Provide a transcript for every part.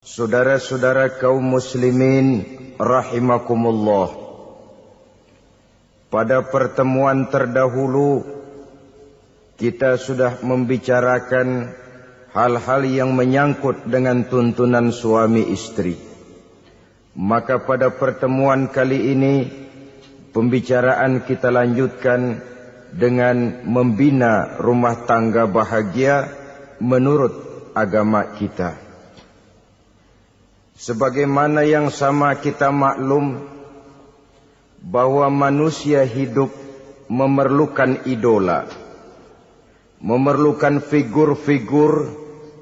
Saudara-saudara kaum muslimin rahimakumullah. Pada pertemuan terdahulu kita sudah membicarakan hal-hal yang menyangkut dengan tuntunan suami istri. Maka pada pertemuan kali ini pembicaraan kita lanjutkan dengan membina rumah tangga bahagia menurut agama kita. Sebagaimana yang sama kita maklum bahwa manusia hidup memerlukan idola, memerlukan figur-figur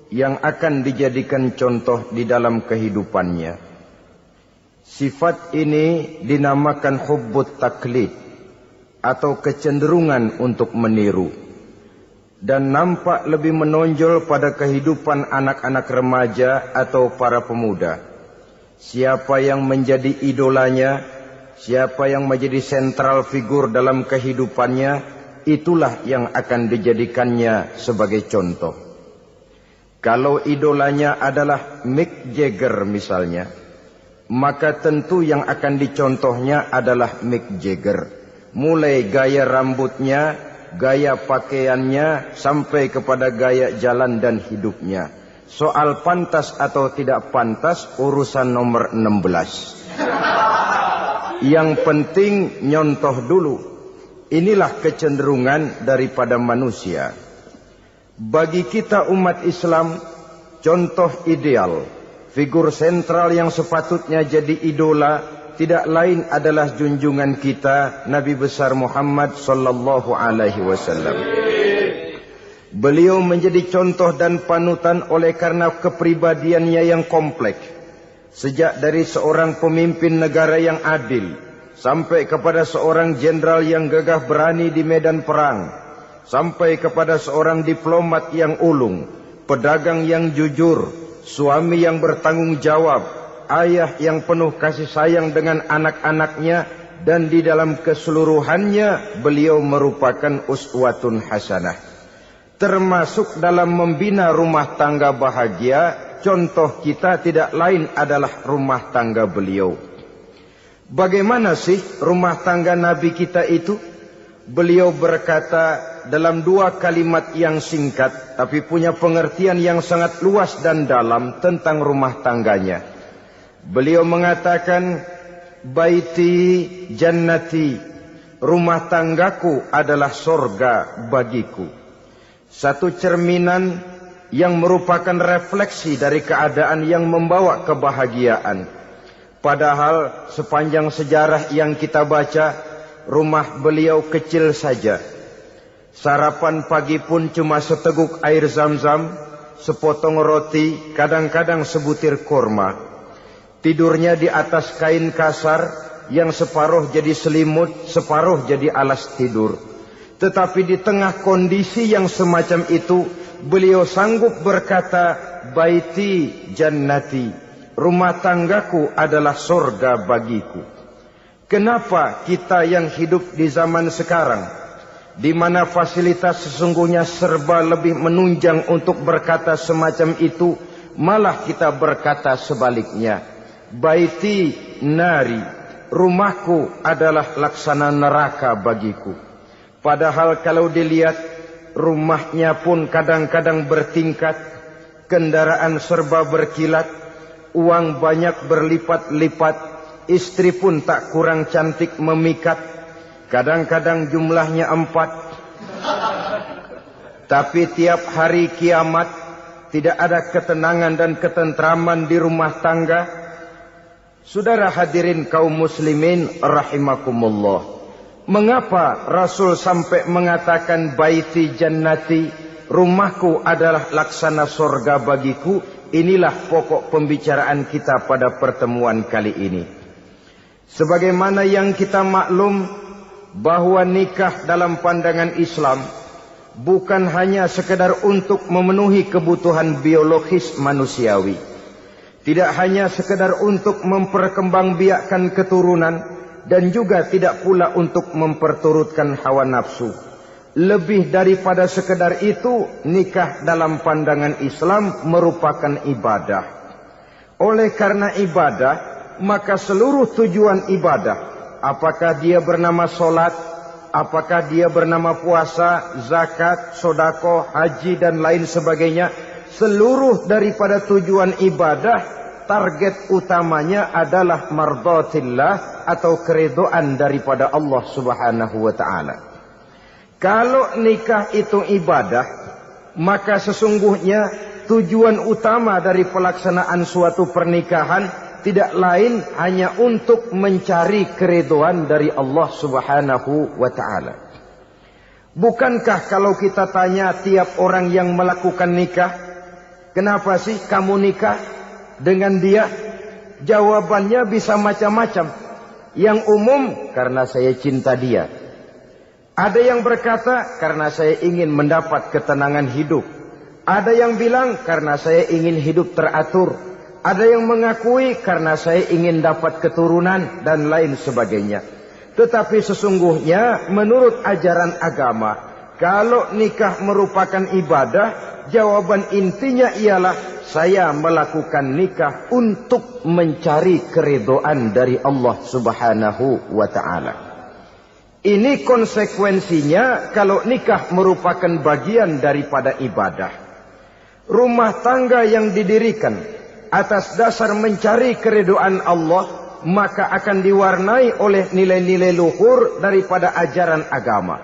yang akan dijadikan contoh di dalam kehidupannya. Sifat ini dinamakan hubbut taklid atau kecenderungan untuk meniru, dan nampak lebih menonjol pada kehidupan anak-anak remaja atau para pemuda. Siapa yang menjadi idolanya, siapa yang menjadi sentral figur dalam kehidupannya, itulah yang akan dijadikannya sebagai contoh. Kalau idolanya adalah Mick Jagger misalnya, maka tentu yang akan dicontohnya adalah Mick Jagger. Mulai gaya rambutnya, gaya pakaiannya, sampai kepada gaya jalan dan hidupnya. Soal pantas atau tidak pantas urusan nomor 16. Yang penting nyontoh dulu. Inilah kecenderungan daripada manusia. Bagi kita umat Islam, contoh ideal, figur sentral yang sepatutnya jadi idola tidak lain adalah junjungan kita Nabi besar Muhammad sallallahu alaihi wasallam. Beliau menjadi contoh dan panutan oleh karena kepribadiannya yang kompleks. Sejak dari seorang pemimpin negara yang adil, sampai kepada seorang jenderal yang gagah berani di medan perang, sampai kepada seorang diplomat yang ulung, pedagang yang jujur, suami yang bertanggung jawab, ayah yang penuh kasih sayang dengan anak-anaknya, dan di dalam keseluruhannya beliau merupakan uswatun hasanah. Termasuk dalam membina rumah tangga bahagia, contoh kita tidak lain adalah rumah tangga beliau. Bagaimana sih rumah tangga Nabi kita itu? Beliau berkata dalam dua kalimat yang singkat, tapi punya pengertian yang sangat luas dan dalam tentang rumah tangganya. Beliau mengatakan, baiti jannati, rumah tanggaku adalah sorga bagiku. Satu cerminan yang merupakan refleksi dari keadaan yang membawa kebahagiaan. Padahal sepanjang sejarah yang kita baca, rumah beliau kecil saja. Sarapan pagi pun cuma seteguk air zam-zam, sepotong roti, kadang-kadang sebutir kurma. Tidurnya di atas kain kasar yang separuh jadi selimut, separuh jadi alas tidur. Tetapi di tengah kondisi yang semacam itu, beliau sanggup berkata, baiti jannati, rumah tanggaku adalah surga bagiku. Kenapa kita yang hidup di zaman sekarang, di mana fasilitas sesungguhnya serba lebih menunjang untuk berkata semacam itu, malah kita berkata sebaliknya, baiti nari, rumahku adalah laksana neraka bagiku. Padahal kalau dilihat, rumahnya pun kadang-kadang bertingkat, kendaraan serba berkilat, uang banyak berlipat-lipat, istri pun tak kurang cantik memikat, kadang-kadang jumlahnya 4. Tapi tiap hari kiamat, tidak ada ketenangan dan ketentraman di rumah tangga. Saudara hadirin kaum muslimin rahimakumullah. Mengapa Rasul sampai mengatakan baiti jannati, rumahku adalah laksana surga bagiku? Inilah pokok pembicaraan kita pada pertemuan kali ini. Sebagaimana yang kita maklum bahwa nikah dalam pandangan Islam bukan hanya sekedar untuk memenuhi kebutuhan biologis manusiawi, tidak hanya sekedar untuk memperkembangbiakkan keturunan, dan juga tidak pula untuk memperturutkan hawa nafsu. Lebih daripada sekedar itu, nikah dalam pandangan Islam merupakan ibadah. Oleh karena ibadah, maka seluruh tujuan ibadah, apakah dia bernama solat, apakah dia bernama puasa, zakat, sodako, haji dan lain sebagainya, seluruh daripada tujuan ibadah, target utamanya adalah mardatillah atau keridhaan daripada Allah Subhanahu wa ta'ala. Kalau nikah itu ibadah, maka sesungguhnya tujuan utama dari pelaksanaan suatu pernikahan tidak lain hanya untuk mencari keridhaan dari Allah Subhanahu wa ta'ala. Bukankah kalau kita tanya tiap orang yang melakukan nikah, kenapa sih kamu nikah dengan dia? Jawabannya bisa macam-macam. Yang umum, karena saya cinta dia. Ada yang berkata, karena saya ingin mendapat ketenangan hidup. Ada yang bilang, karena saya ingin hidup teratur. Ada yang mengakui, karena saya ingin dapat keturunan dan lain sebagainya. Tetapi sesungguhnya menurut ajaran agama, kalau nikah merupakan ibadah, jawaban intinya ialah saya melakukan nikah untuk mencari keridhaan dari Allah Subhanahu wa ta'ala. Ini konsekuensinya kalau nikah merupakan bagian daripada ibadah. Rumah tangga yang didirikan atas dasar mencari keridhaan Allah, maka akan diwarnai oleh nilai-nilai luhur daripada ajaran agama.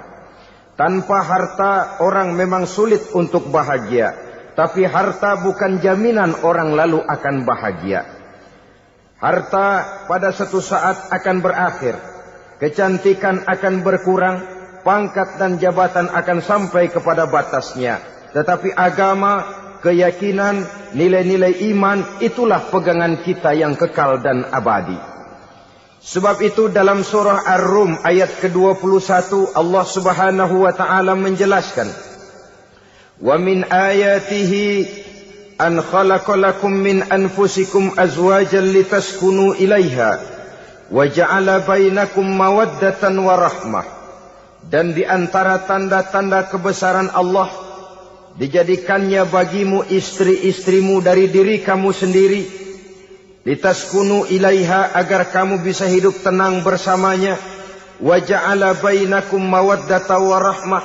Tanpa harta orang memang sulit untuk bahagia, tapi harta bukan jaminan orang lalu akan bahagia. Harta pada suatu saat akan berakhir, kecantikan akan berkurang, pangkat dan jabatan akan sampai kepada batasnya. Tetapi agama, keyakinan, nilai-nilai iman, itulah pegangan kita yang kekal dan abadi. Sebab itu dalam surah Ar-Rum ayat ke-21 Allah Subhanahu wa ta'ala menjelaskan, "Wa min ayatihi an khalaqa lakum min anfusikum azwajan litaskunu ilaiha wa ja'ala bainakum mawaddatan wa rahmah." Dan di antara tanda-tanda kebesaran Allah, dijadikannya bagimu istri-istrimu dari diri kamu sendiri, litaskunu ilaiha, agar kamu bisa hidup tenang bersamanya, wa ja'ala bainakum mawaddata wa rahmah,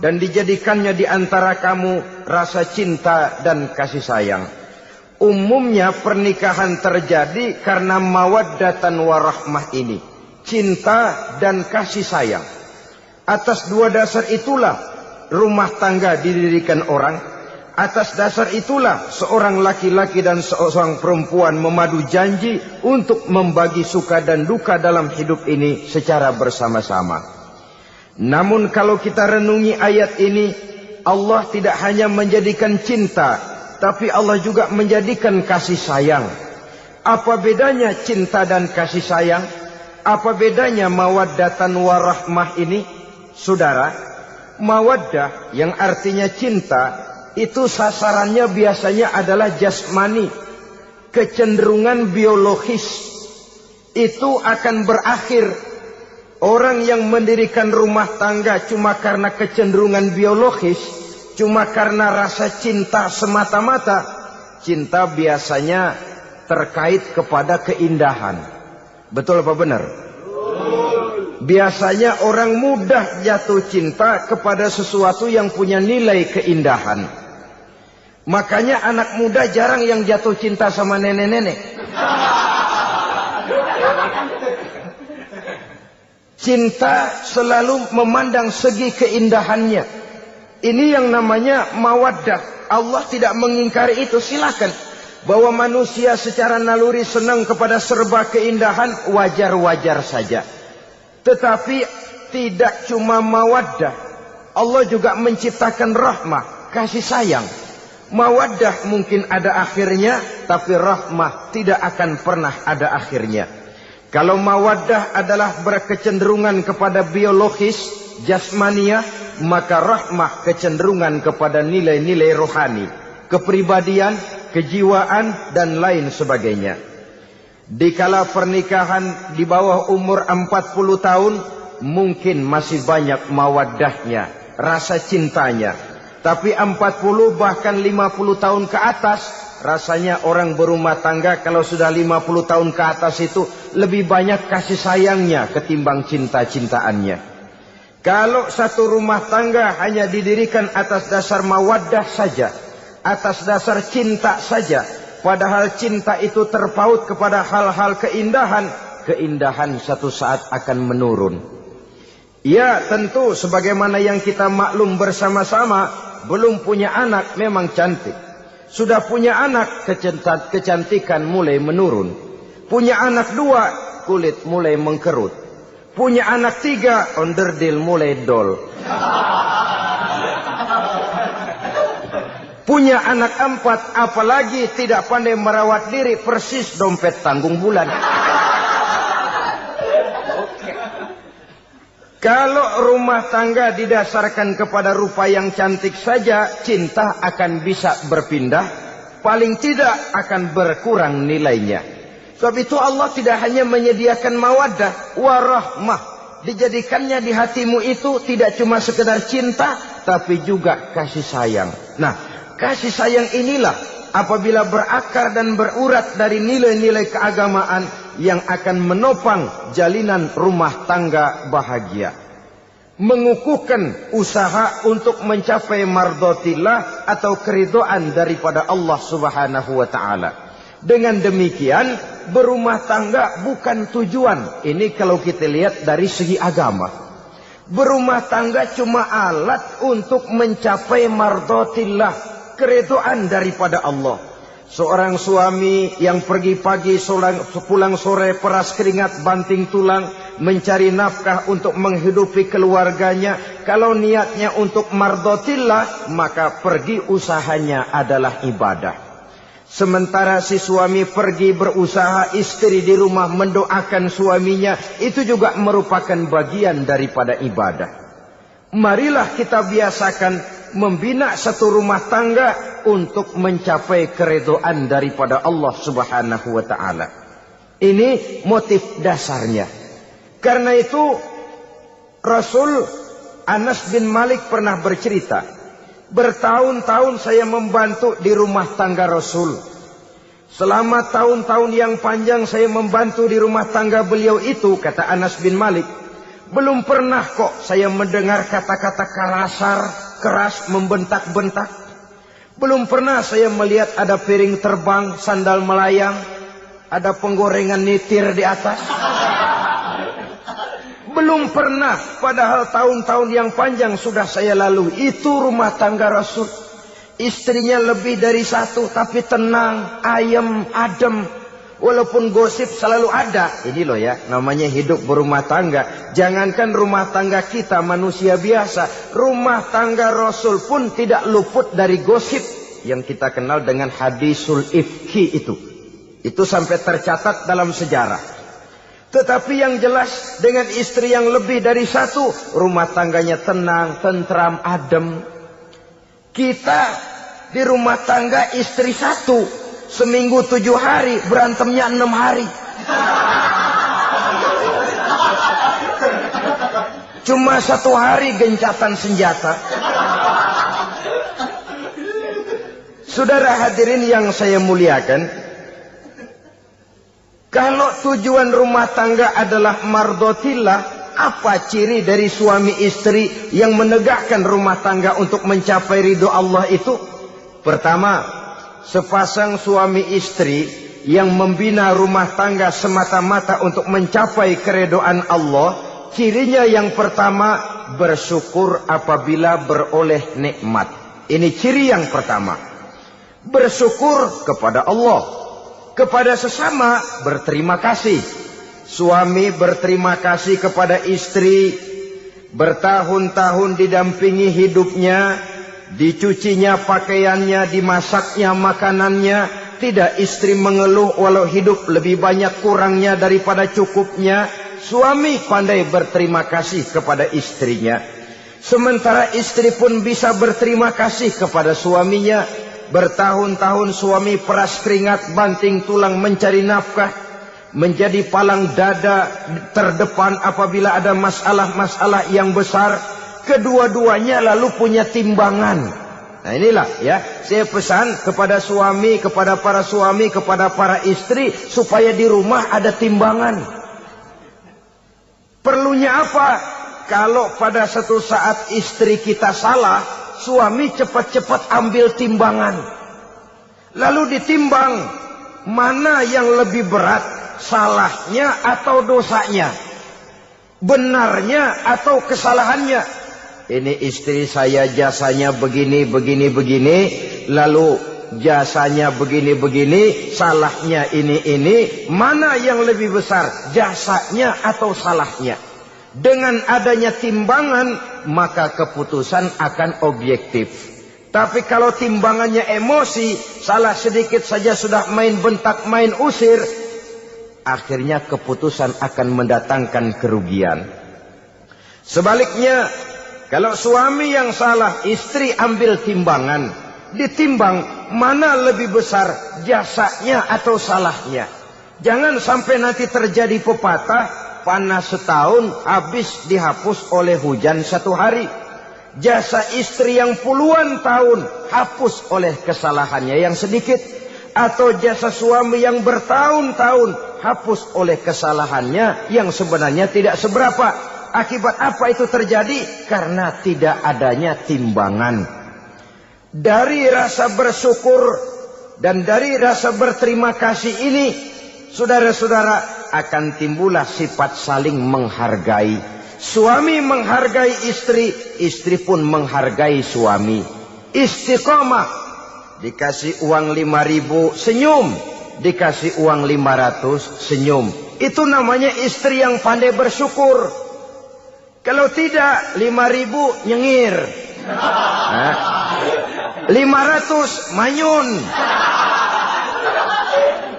dan dijadikannya di antara kamu rasa cinta dan kasih sayang. Umumnya pernikahan terjadi karena mawaddatan wa rahmah ini, cinta dan kasih sayang. Atas dua dasar itulah rumah tangga didirikan orang. Atas dasar itulah seorang laki-laki dan seorang perempuan memadu janji untuk membagi suka dan duka dalam hidup ini secara bersama-sama. Namun kalau kita renungi ayat ini, Allah tidak hanya menjadikan cinta, tapi Allah juga menjadikan kasih sayang. Apa bedanya cinta dan kasih sayang? Apa bedanya mawaddatan warahmah ini? Saudara, mawaddah yang artinya cinta, itu sasarannya biasanya adalah jasmani, kecenderungan biologis. Itu akan berakhir. Orang yang mendirikan rumah tangga cuma karena kecenderungan biologis, cuma karena rasa cinta semata-mata, cinta biasanya terkait kepada keindahan. Betul apa benar? Biasanya orang mudah jatuh cinta kepada sesuatu yang punya nilai keindahan. Makanya anak muda jarang yang jatuh cinta sama nenek-nenek. Cinta selalu memandang segi keindahannya. Ini yang namanya mawaddah. Allah tidak mengingkari itu, silakan. Bahwa manusia secara naluri senang kepada serba keindahan, wajar-wajar saja. Tetapi tidak cuma mawaddah, Allah juga menciptakan rahmah, kasih sayang. Mawaddah mungkin ada akhirnya, tapi rahmah tidak akan pernah ada akhirnya. Kalau mawaddah adalah berkecenderungan kepada biologis, jasmania, maka rahmah kecenderungan kepada nilai-nilai rohani, kepribadian, kejiwaan, dan lain sebagainya. Dikala pernikahan di bawah umur 40 tahun, mungkin masih banyak mawaddahnya, rasa cintanya. Tapi 40 bahkan 50 tahun ke atas, Rasanya orang berumah tangga kalau sudah 50 tahun ke atas itu lebih banyak kasih sayangnya ketimbang cinta-cintaannya. Kalau satu rumah tangga hanya didirikan atas dasar mawaddah saja, atas dasar cinta saja, padahal cinta itu terpaut kepada hal-hal keindahan, keindahan satu saat akan menurun. Ya tentu sebagaimana yang kita maklum bersama-sama, belum punya anak memang cantik. Sudah punya anak, kecantikan mulai menurun. Punya anak 2, kulit mulai mengkerut. Punya anak 3, onderdil mulai dol. Punya anak 4, apalagi tidak pandai merawat diri, persis dompet tanggung bulan. Kalau rumah tangga didasarkan kepada rupa yang cantik saja, cinta akan bisa berpindah, paling tidak akan berkurang nilainya. Sebab itu Allah tidak hanya menyediakan mawaddah, warahmah. Dijadikannya di hatimu itu tidak cuma sekedar cinta, tapi juga kasih sayang. Nah, kasih sayang inilah apabila berakar dan berurat dari nilai-nilai keagamaan yang akan menopang jalinan rumah tangga bahagia. Mengukuhkan usaha untuk mencapai mardhatillah atau keridhaan daripada Allah Subhanahu wa taala. Dengan demikian, berumah tangga bukan tujuan. Ini kalau kita lihat dari segi agama. Berumah tangga cuma alat untuk mencapai mardhatillah, keridhaan daripada Allah. Seorang suami yang pergi pagi pulang sore peras keringat banting tulang mencari nafkah untuk menghidupi keluarganya, kalau niatnya untuk mardhatillah maka pergi usahanya adalah ibadah. Sementara si suami pergi berusaha, istri di rumah mendoakan suaminya, itu juga merupakan bagian daripada ibadah. Marilah kita biasakan membina satu rumah tangga untuk mencapai keridhaan daripada Allah Subhanahu wa taala. Ini motif dasarnya. Karena itu Rasul Anas bin Malik pernah bercerita, bertahun-tahun saya membantu di rumah tangga Rasul. Selama tahun-tahun yang panjang saya membantu di rumah tangga beliau itu, kata Anas bin Malik, belum pernah kok saya mendengar kata-kata kasar, keras, membentak-bentak. Belum pernah saya melihat ada piring terbang, sandal melayang, ada penggorengan nitir di atas. Belum pernah, padahal tahun-tahun yang panjang sudah saya lalui. Itu rumah tangga Rasul. Istrinya lebih dari 1, tapi tenang, ayem, adem. Walaupun gosip selalu ada. Ini loh ya, namanya hidup berumah tangga. Jangankan rumah tangga kita manusia biasa, rumah tangga Rasul pun tidak luput dari gosip yang kita kenal dengan hadisul ifki itu. Itu sampai tercatat dalam sejarah. Tetapi yang jelas dengan istri yang lebih dari 1, rumah tangganya tenang, tentram, adem. Kita di rumah tangga istri 1, seminggu 7 hari, berantemnya 6 hari. Cuma 1 hari gencatan senjata. Saudara hadirin yang saya muliakan, kalau tujuan rumah tangga adalah mardhatillah, apa ciri dari suami istri yang menegakkan rumah tangga untuk mencapai ridho Allah itu? Pertama, sepasang suami istri yang membina rumah tangga semata-mata untuk mencapai keridhaan Allah, cirinya yang pertama, bersyukur apabila beroleh nikmat. Ini ciri yang pertama. Bersyukur kepada Allah, kepada sesama berterima kasih. Suami berterima kasih kepada istri, bertahun-tahun didampingi hidupnya, dicucinya pakaiannya, dimasaknya makanannya. Tidak istri mengeluh walau hidup lebih banyak kurangnya daripada cukupnya. Suami pandai berterima kasih kepada istrinya. Sementara istri pun bisa berterima kasih kepada suaminya. Bertahun-tahun suami peras keringat, banting tulang mencari nafkah, menjadi palang dada terdepan apabila ada masalah-masalah yang besar. Kedua-duanya lalu punya timbangan. Nah inilah ya, saya pesan kepada suami, kepada para suami, kepada para istri, supaya di rumah ada timbangan. Perlunya apa? Kalau pada satu saat istri kita salah, suami cepat-cepat ambil timbangan. Lalu ditimbang, mana yang lebih berat, salahnya atau dosanya? Benarnya atau kesalahannya? Ini istri saya jasanya begini, begini, begini. Lalu jasanya begini, begini. Salahnya ini. Mana yang lebih besar? Jasanya atau salahnya? Dengan adanya timbangan, maka keputusan akan objektif. Tapi kalau timbangannya emosi, salah sedikit saja sudah main bentak, main usir, akhirnya keputusan akan mendatangkan kerugian. Sebaliknya, kalau suami yang salah, istri ambil timbangan. Ditimbang mana lebih besar, jasanya atau salahnya. Jangan sampai nanti terjadi pepatah, panas setahun, habis dihapus oleh hujan satu hari. Jasa istri yang puluhan tahun, hapus oleh kesalahannya yang sedikit. Atau jasa suami yang bertahun-tahun, hapus oleh kesalahannya yang sebenarnya tidak seberapa. Akibat apa itu terjadi? Karena tidak adanya timbangan. Dari rasa bersyukur dan dari rasa berterima kasih ini, saudara-saudara, akan timbullah sifat saling menghargai. Suami menghargai istri, istri pun menghargai suami. Istiqomah. Dikasih uang 5.000, senyum. Dikasih uang 500, senyum. Itu namanya istri yang pandai bersyukur. Kalau tidak, 5.000 nyengir. 500 manyun.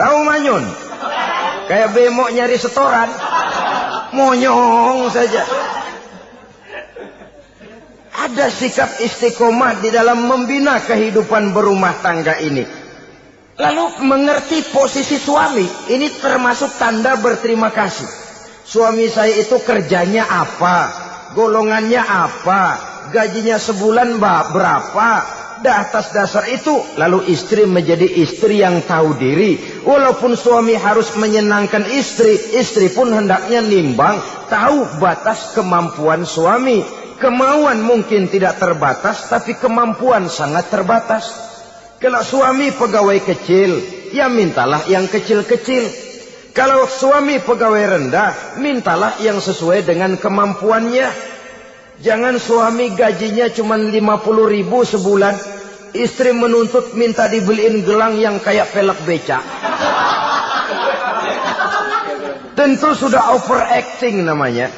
Tahu manyun? Kayak bemo nyari setoran. Monyong saja. Ada sikap istiqomah di dalam membina kehidupan berumah tangga ini. Lalu mengerti posisi suami. Ini termasuk tanda berterima kasih. Suami saya itu kerjanya apa, golongannya apa, gajinya sebulan berapa. Atas dasar itu, lalu istri menjadi istri yang tahu diri. Walaupun suami harus menyenangkan istri, istri pun hendaknya nimbang, tahu batas kemampuan suami. Kemauan mungkin tidak terbatas, tapi kemampuan sangat terbatas. Kalau suami pegawai kecil, ya mintalah yang kecil-kecil. Kalau suami pegawai rendah, mintalah yang sesuai dengan kemampuannya. Jangan suami gajinya cuma 50.000 sebulan, istri menuntut minta dibeliin gelang yang kayak pelek becak. Tentu sudah overacting namanya.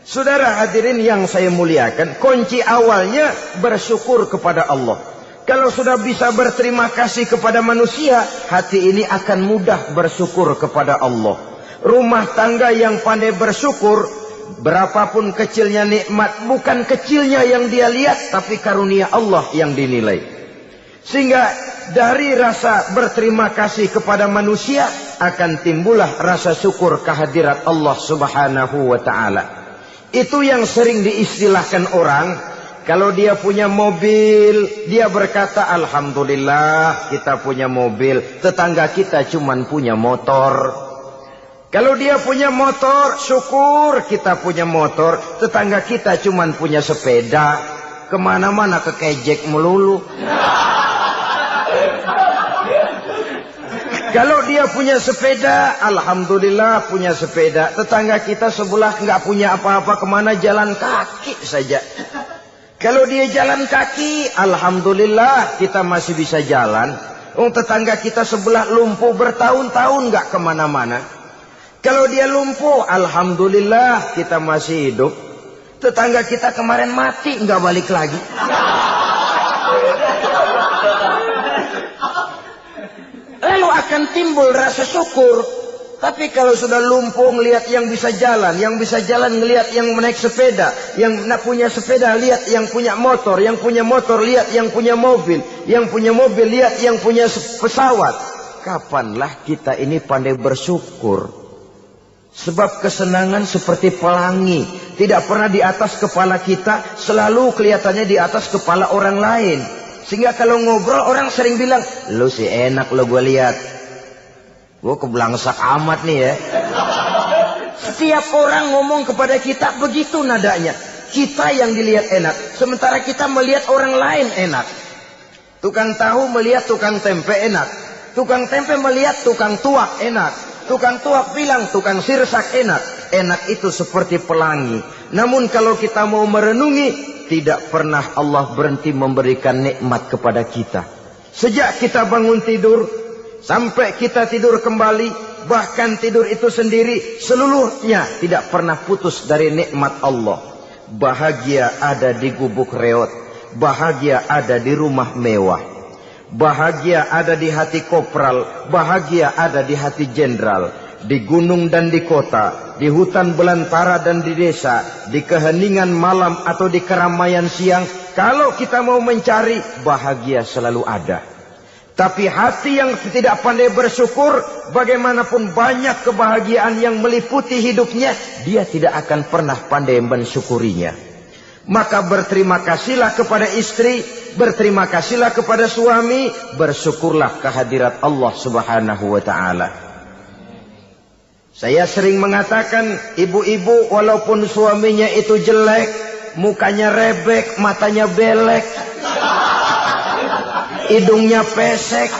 Saudara hadirin yang saya muliakan, kunci awalnya bersyukur kepada Allah. Kalau sudah bisa berterima kasih kepada manusia, hati ini akan mudah bersyukur kepada Allah. Rumah tangga yang pandai bersyukur, berapapun kecilnya nikmat, bukan kecilnya yang dia lihat, tapi karunia Allah yang dinilai. Sehingga dari rasa berterima kasih kepada manusia, akan timbullah rasa syukur kehadirat Allah Subhanahu wa ta'ala. Itu yang sering diistilahkan orang. Kalau dia punya mobil, dia berkata, alhamdulillah kita punya mobil. Tetangga kita cuman punya motor. Kalau dia punya motor, syukur kita punya motor. Tetangga kita cuman punya sepeda. Kemana-mana kekejek melulu. Kalau dia punya sepeda, alhamdulillah punya sepeda. Tetangga kita sebelah nggak punya apa-apa, kemana jalan kaki saja. Kalau dia jalan kaki, alhamdulillah kita masih bisa jalan. Tetangga kita sebelah lumpuh bertahun-tahun nggak kemana-mana. Kalau dia lumpuh, alhamdulillah kita masih hidup. Tetangga kita kemarin mati nggak balik lagi. Lalu akan timbul rasa syukur. Tapi kalau sudah lumpuh ngelihat yang bisa jalan ngelihat yang naik sepeda, yang punya sepeda lihat yang punya motor lihat yang punya mobil lihat yang punya pesawat. Kapanlah kita ini pandai bersyukur? Sebab kesenangan seperti pelangi, tidak pernah di atas kepala kita, selalu kelihatannya di atas kepala orang lain. Sehingga kalau ngobrol orang sering bilang, lu sih enak lo gue lihat. Gue kebelangsak amat nih ya. Setiap orang ngomong kepada kita begitu nadanya. Kita yang dilihat enak. Sementara kita melihat orang lain enak. Tukang tahu melihat tukang tempe enak. Tukang tempe melihat tukang tuak enak. Tukang tuak bilang tukang sirsak enak. Enak itu seperti pelangi. Namun kalau kita mau merenungi, tidak pernah Allah berhenti memberikan nikmat kepada kita. Sejak kita bangun tidur sampai kita tidur kembali, bahkan tidur itu sendiri, seluruhnya tidak pernah putus dari nikmat Allah. Bahagia ada di gubuk reot, bahagia ada di rumah mewah, bahagia ada di hati kopral, bahagia ada di hati jenderal, di gunung dan di kota, di hutan belantara dan di desa, di keheningan malam atau di keramaian siang. Kalau kita mau mencari, bahagia selalu ada. Tapi hati yang tidak pandai bersyukur, bagaimanapun banyak kebahagiaan yang meliputi hidupnya, dia tidak akan pernah pandai mensyukurinya. Maka berterima kasihlah kepada istri, berterima kasihlah kepada suami, bersyukurlah kehadirat Allah Subhanahu wa ta'ala. Saya sering mengatakan, ibu-ibu walaupun suaminya itu jelek, mukanya rebek, matanya belek, hidungnya pesek,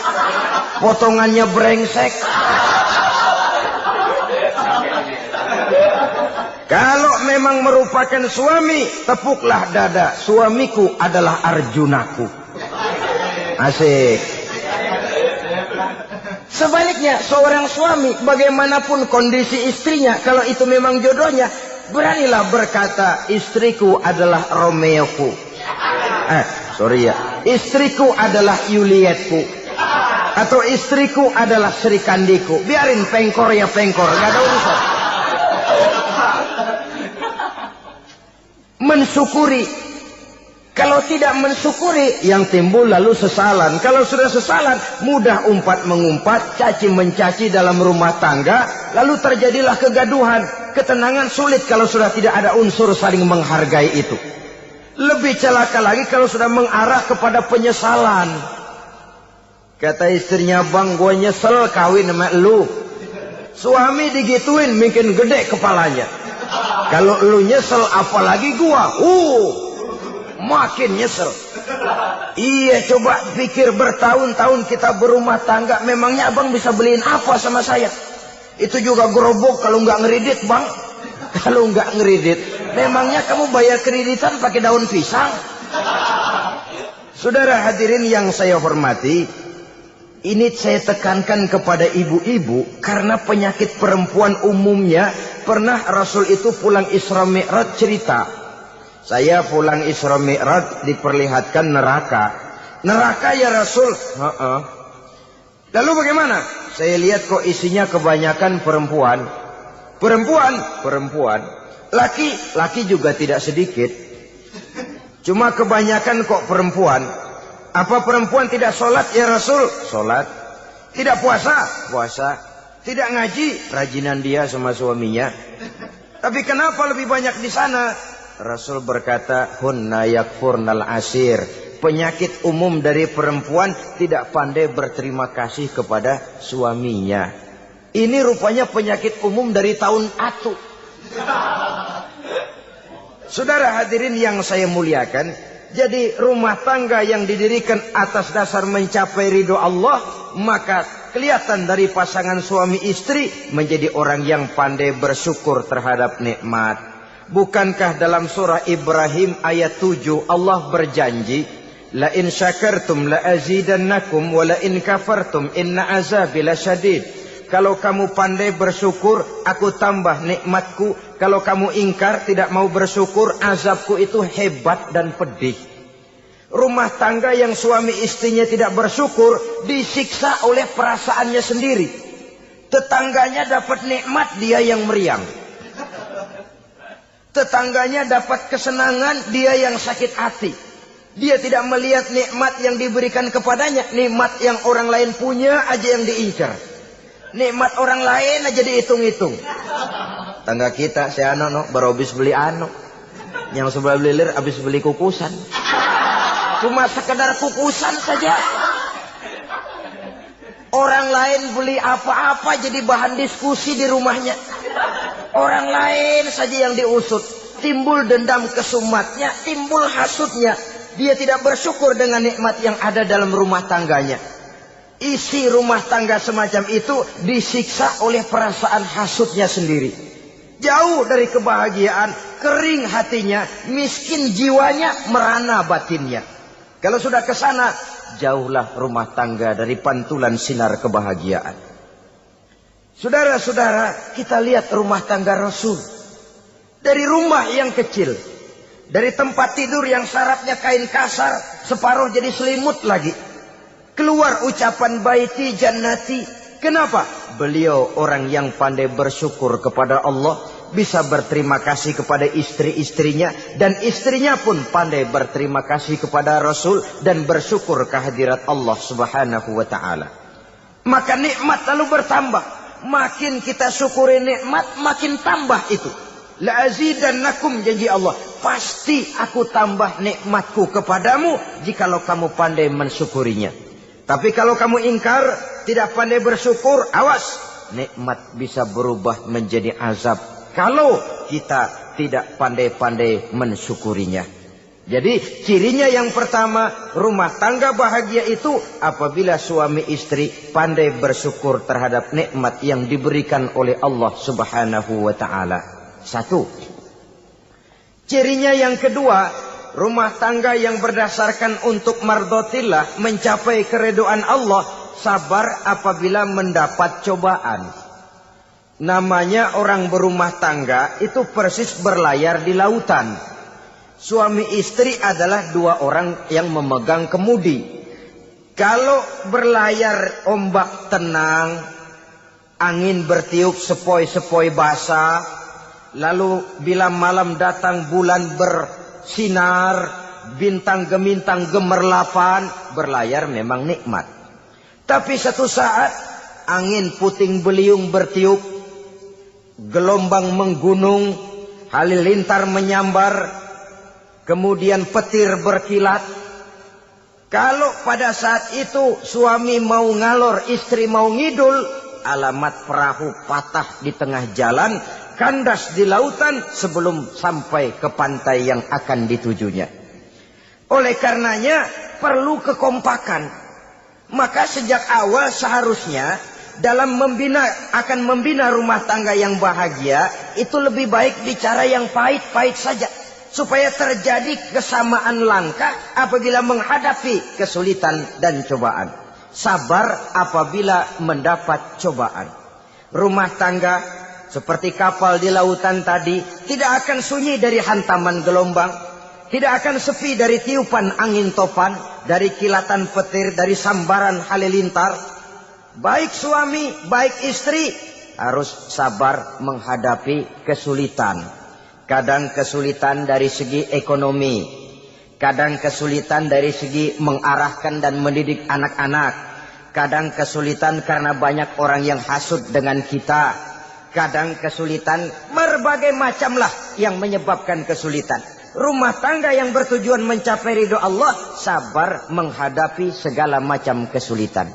potongannya brengsek, kalau memang merupakan suami, tepuklah dada, suamiku adalah Arjunaku. Asik. Sebaliknya, seorang suami bagaimanapun kondisi istrinya, kalau itu memang jodohnya, beranilah berkata, istriku adalah Romeoku. Sorry ya, istriku adalah Julietku, atau istriku adalah Sri Kandiku. Biarin pengkor ya pengkor, gak ada urusan. Mensyukuri. Kalau tidak mensyukuri, yang timbul lalu sesalan. Kalau sudah sesalan, mudah umpat mengumpat, caci mencaci dalam rumah tangga, lalu terjadilah kegaduhan. Ketenangan sulit kalau sudah tidak ada unsur saling menghargai itu. Lebih celaka lagi kalau sudah mengarah kepada penyesalan. Kata istrinya, bang, gue nyesel kawin sama lu. Suami digituin, mungkin gede kepalanya. Kalau lu nyesel, apalagi gua, makin nyesel. Iya, coba pikir bertahun-tahun kita berumah tangga, memangnya abang bisa beliin apa sama saya? Itu juga gerobok kalau nggak ngeridit, bang. Kalau nggak ngeridit, memangnya kamu bayar kreditan pakai daun pisang? Saudara hadirin yang saya hormati, ini saya tekankan kepada ibu-ibu karena penyakit perempuan umumnya. Pernah Rasul itu pulang Isra Mi'raj cerita, saya pulang Isra Mi'raj diperlihatkan neraka. Neraka ya Rasul? Lalu bagaimana? Saya lihat kok isinya kebanyakan perempuan. Perempuan. Laki juga tidak sedikit. Cuma kebanyakan kok perempuan. Apa perempuan tidak sholat ya Rasul? Sholat. Tidak puasa? Puasa. Tidak ngaji? Rajinan dia sama suaminya. Tapi kenapa lebih banyak di sana? Rasul berkata, hunna yakfurnal asir. Penyakit umum dari perempuan tidak pandai berterima kasih kepada suaminya. Ini rupanya penyakit umum dari tahun atu. Saudara hadirin yang saya muliakan, jadi rumah tangga yang didirikan atas dasar mencapai ridho Allah, maka kelihatan dari pasangan suami istri menjadi orang yang pandai bersyukur terhadap nikmat. Bukankah dalam surah Ibrahim ayat 7 Allah berjanji, la in syakartum la azidannakum wa la in kafartum inna azabi lasyadid. Kalau kamu pandai bersyukur, aku tambah nikmatku. Kalau kamu ingkar, tidak mau bersyukur, azabku itu hebat dan pedih. Rumah tangga yang suami istrinya tidak bersyukur, disiksa oleh perasaannya sendiri. Tetangganya dapat nikmat, dia yang meriang. Tetangganya dapat kesenangan, dia yang sakit hati. Dia tidak melihat nikmat yang diberikan kepadanya. Nikmat yang orang lain punya aja yang diincar. Nikmat orang lain aja dihitung-hitung. Tangga kita, si Ano, baru habis beli Ano. Yang sebelah belilir habis beli kukusan. Cuma sekedar kukusan saja. Orang lain beli apa-apa jadi bahan diskusi di rumahnya. Orang lain saja yang diusut. Timbul dendam kesumatnya, timbul hasutnya. Dia tidak bersyukur dengan nikmat yang ada dalam rumah tangganya. Isi rumah tangga semacam itu disiksa oleh perasaan hasutnya sendiri. Jauh dari kebahagiaan, kering hatinya, miskin jiwanya, merana batinnya. Kalau sudah ke sana, jauhlah rumah tangga dari pantulan sinar kebahagiaan. Saudara-saudara, kita lihat rumah tangga Rasul. Dari rumah yang kecil, dari tempat tidur yang syaratnya kain kasar, separuh jadi selimut lagi. Keluar ucapan baiti jannati. Kenapa? Beliau orang yang pandai bersyukur kepada Allah, bisa berterima kasih kepada istri-istrinya, dan istrinya pun pandai berterima kasih kepada Rasul dan bersyukur kehadirat Allah Subhanahu wa taala. Maka nikmat lalu bertambah. Makin kita syukuri nikmat, makin tambah itu. La azidannakum, janji Allah, pasti aku tambah nikmatku kepadamu jikalau kamu pandai mensyukurinya. Tapi kalau kamu ingkar, tidak pandai bersyukur, awas, nikmat bisa berubah menjadi azab kalau kita tidak pandai-pandai mensyukurinya. Jadi cirinya yang pertama, rumah tangga bahagia itu apabila suami istri pandai bersyukur terhadap nikmat yang diberikan oleh Allah Subhanahu wa taala. Satu. Cirinya yang kedua, rumah tangga yang berdasarkan untuk mardhatillah, mencapai keridhaan Allah, sabar apabila mendapat cobaan. Namanya orang berumah tangga itu persis berlayar di lautan. Suami istri adalah dua orang yang memegang kemudi. Kalau berlayar ombak tenang, angin bertiup sepoi-sepoi basah, lalu bila malam datang bulan bersinar, bintang gemintang gemerlapan, berlayar memang nikmat. Tapi satu saat angin puting beliung bertiup, gelombang menggunung, halilintar menyambar, kemudian petir berkilat. Kalau pada saat itu suami mau ngalor, istri mau ngidul, alamat perahu patah di tengah jalan, kandas di lautan sebelum sampai ke pantai yang akan ditujunya. Oleh karenanya perlu kekompakan. Maka sejak awal seharusnya dalam akan membina rumah tangga yang bahagia, itu lebih baik bicara yang pahit-pahit saja, supaya terjadi kesamaan langkah apabila menghadapi kesulitan dan cobaan. Sabar apabila mendapat cobaan. Rumah tangga seperti kapal di lautan tadi tidak akan sunyi dari hantaman gelombang, tidak akan sepi dari tiupan angin topan, dari kilatan petir, dari sambaran halilintar. Baik suami, baik istri harus sabar menghadapi kesulitan. Kadang kesulitan dari segi ekonomi, kadang kesulitan dari segi mengarahkan dan mendidik anak-anak, kadang kesulitan karena banyak orang yang hasut dengan kita, kadang kesulitan berbagai macamlah yang menyebabkan kesulitan. Rumah tangga yang bertujuan mencapai ridho Allah, sabar menghadapi segala macam kesulitan.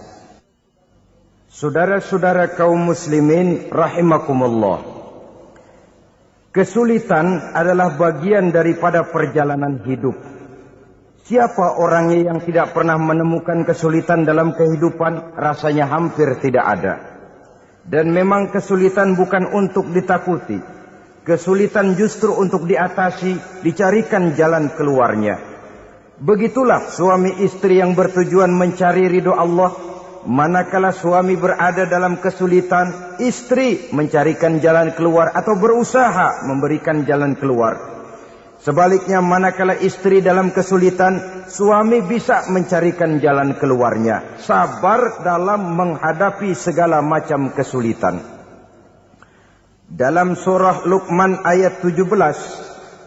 Saudara-saudara kaum muslimin rahimakumullah, kesulitan adalah bagian daripada perjalanan hidup. Siapa orangnya yang tidak pernah menemukan kesulitan dalam kehidupan? Rasanya hampir tidak ada. Dan memang kesulitan bukan untuk ditakuti. Kesulitan justru untuk diatasi, dicarikan jalan keluarnya. Begitulah suami istri yang bertujuan mencari ridho Allah. Manakala suami berada dalam kesulitan, istri mencarikan jalan keluar atau berusaha memberikan jalan keluar. Sebaliknya, manakala istri dalam kesulitan, suami bisa mencarikan jalan keluarnya. Sabar dalam menghadapi segala macam kesulitan. Dalam surah Luqman ayat 17,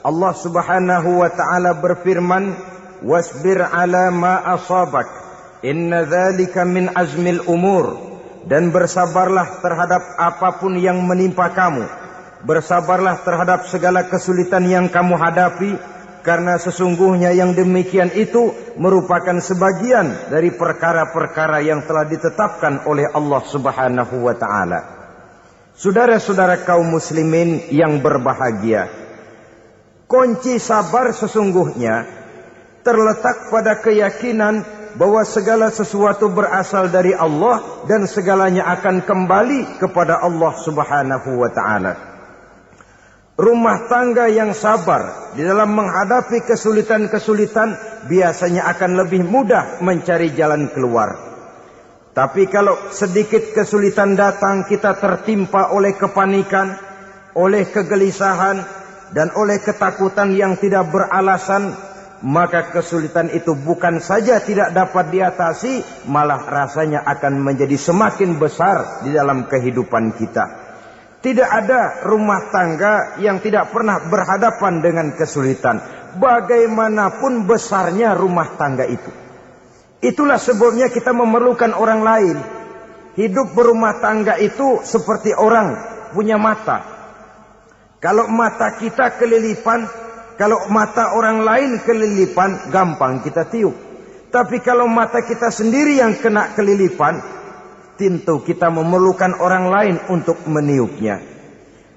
Allah Subhanahu wa taala berfirman, "Wasbir 'ala ma asabak, inna dzalika min azmil umur." Dan bersabarlah terhadap apapun yang menimpa kamu. Bersabarlah terhadap segala kesulitan yang kamu hadapi. karena sesungguhnya yang demikian itu merupakan sebagian dari perkara-perkara yang telah ditetapkan oleh Allah Subhanahu wa taala. Saudara-saudara kaum muslimin yang berbahagia, kunci sabar sesungguhnya terletak pada keyakinan bahwa segala sesuatu berasal dari Allah dan segalanya akan kembali kepada Allah Subhanahu wa taala. Rumah tangga yang sabar di dalam menghadapi kesulitan-kesulitan biasanya akan lebih mudah mencari jalan keluar. Tapi kalau sedikit kesulitan datang, kita tertimpa oleh kepanikan, oleh kegelisahan, dan oleh ketakutan yang tidak beralasan, maka kesulitan itu bukan saja tidak dapat diatasi, malah rasanya akan menjadi semakin besar di dalam kehidupan kita. Tidak ada rumah tangga yang tidak pernah berhadapan dengan kesulitan, bagaimanapun besarnya rumah tangga itu. Itulah sebabnya kita memerlukan orang lain. Hidup berumah tangga itu seperti orang punya mata. Kalau mata kita kelilipan, kalau mata orang lain kelilipan, gampang kita tiup. Tapi kalau mata kita sendiri yang kena kelilipan, tentu kita memerlukan orang lain untuk meniupnya.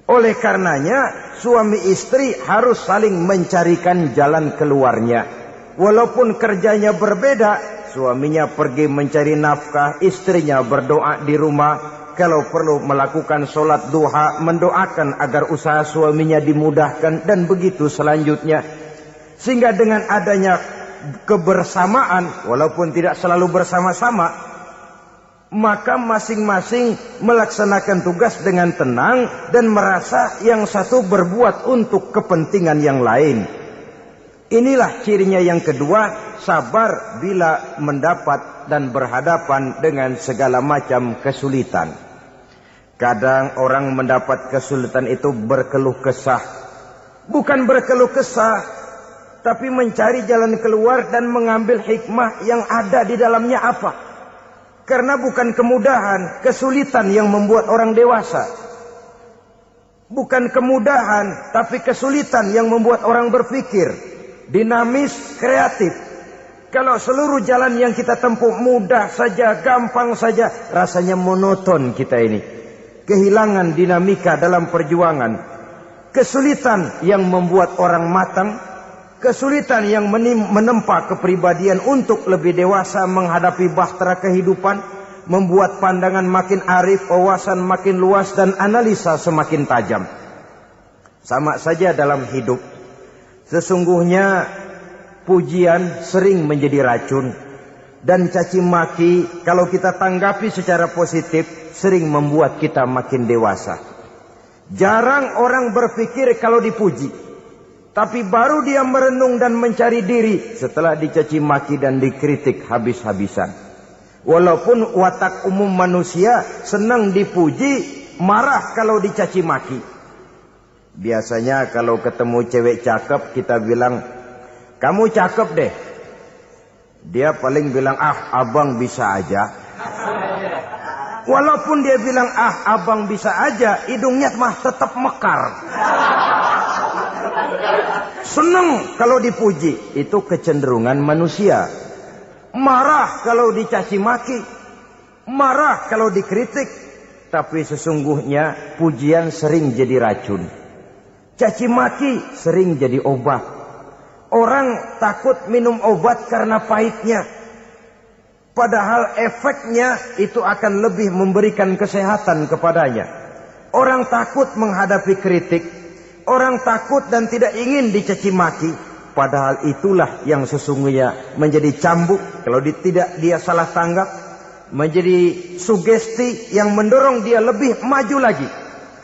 Oleh karenanya, suami istri harus saling mencarikan jalan keluarnya. Walaupun kerjanya berbeda, suaminya pergi mencari nafkah, istrinya berdoa di rumah. Kalau perlu melakukan sholat duha, mendoakan agar usaha suaminya dimudahkan, dan begitu selanjutnya. Sehingga dengan adanya kebersamaan, walaupun tidak selalu bersama-sama, maka masing-masing melaksanakan tugas dengan tenang dan merasa yang satu berbuat untuk kepentingan yang lain. Inilah cirinya yang kedua, sabar bila mendapat dan berhadapan dengan segala macam kesulitan. Kadang orang mendapat kesulitan itu berkeluh kesah. Bukan berkeluh kesah, tapi mencari jalan keluar dan mengambil hikmah yang ada di dalamnya apa? Karena bukan kemudahan, kesulitan yang membuat orang dewasa. Bukan kemudahan, tapi kesulitan yang membuat orang berpikir, dinamis, kreatif. Kalau seluruh jalan yang kita tempuh mudah saja, gampang saja, rasanya monoton kita ini. Kehilangan dinamika dalam perjuangan. Kesulitan yang membuat orang matang, kesulitan yang menempa kepribadian untuk lebih dewasa menghadapi bahtera kehidupan, membuat pandangan makin arif, wawasan makin luas, dan analisa semakin tajam. Sama saja dalam hidup. Sesungguhnya pujian sering menjadi racun, dan caci maki kalau kita tanggapi secara positif sering membuat kita makin dewasa. Jarang orang berpikir kalau dipuji. Tapi baru dia merenung dan mencari diri setelah dicaci maki dan dikritik habis-habisan. Walaupun watak umum manusia senang dipuji, marah kalau dicaci maki. Biasanya kalau ketemu cewek cakep kita bilang, kamu cakep deh. Dia paling bilang, ah abang bisa aja. Walaupun dia bilang, ah abang bisa aja, hidungnya mah tetap mekar. Senang kalau dipuji, itu kecenderungan manusia. Marah kalau dicaci maki, marah kalau dikritik. Tapi sesungguhnya pujian sering jadi racun, caci maki sering jadi obat. Orang takut minum obat karena pahitnya, padahal efeknya itu akan lebih memberikan kesehatan kepadanya. Orang takut menghadapi kritik, orang takut dan tidak ingin dicaci maki, padahal itulah yang sesungguhnya menjadi cambuk kalau tidak dia salah tanggap, menjadi sugesti yang mendorong dia lebih maju lagi.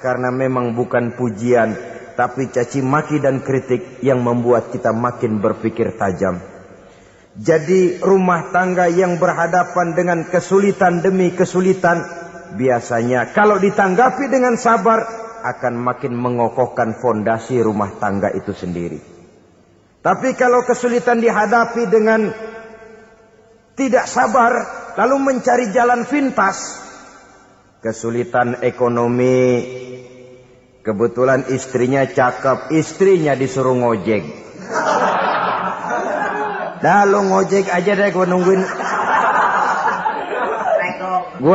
Karena memang bukan pujian, tapi caci maki dan kritik yang membuat kita makin berpikir tajam. Jadi rumah tangga yang berhadapan dengan kesulitan demi kesulitan, biasanya kalau ditanggapi dengan sabar, akan makin mengokohkan fondasi rumah tangga itu sendiri. Tapi kalau kesulitan dihadapi dengan tidak sabar, lalu mencari jalan pintas, kesulitan ekonomi, kebetulan istrinya cakep, istrinya disuruh ngojek. Dah lu ngojek aja deh, gua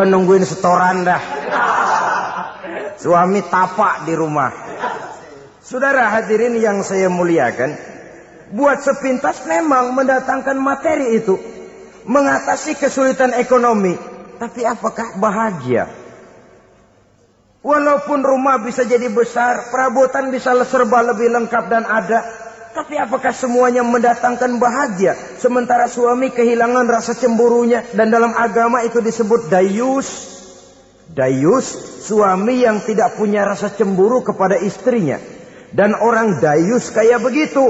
nungguin setoran dah. Suami tapak di rumah. Saudara hadirin yang saya muliakan, buat sepintas memang mendatangkan materi itu mengatasi kesulitan ekonomi, tapi apakah bahagia? Walaupun rumah bisa jadi besar, perabotan bisa serba lebih lengkap dan ada, tapi apakah semuanya mendatangkan bahagia? Sementara suami kehilangan rasa cemburunya, dan dalam agama itu disebut dayus. Dayus, suami yang tidak punya rasa cemburu kepada istrinya. Dan orang dayus kayak begitu,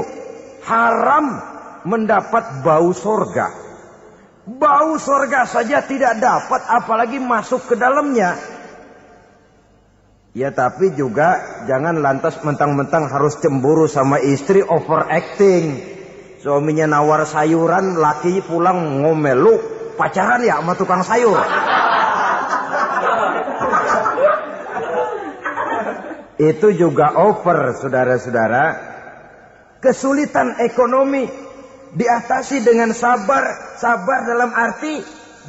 haram mendapat bau sorga. Bau sorga saja tidak dapat, apalagi masuk ke dalamnya. Ya tapi juga jangan lantas mentang-mentang harus cemburu sama istri, overacting. Suaminya nawar sayuran, laki pulang ngomel, lu pacaran ya sama tukang sayur. Itu juga over, saudara-saudara. Kesulitan ekonomi diatasi dengan sabar. Sabar dalam arti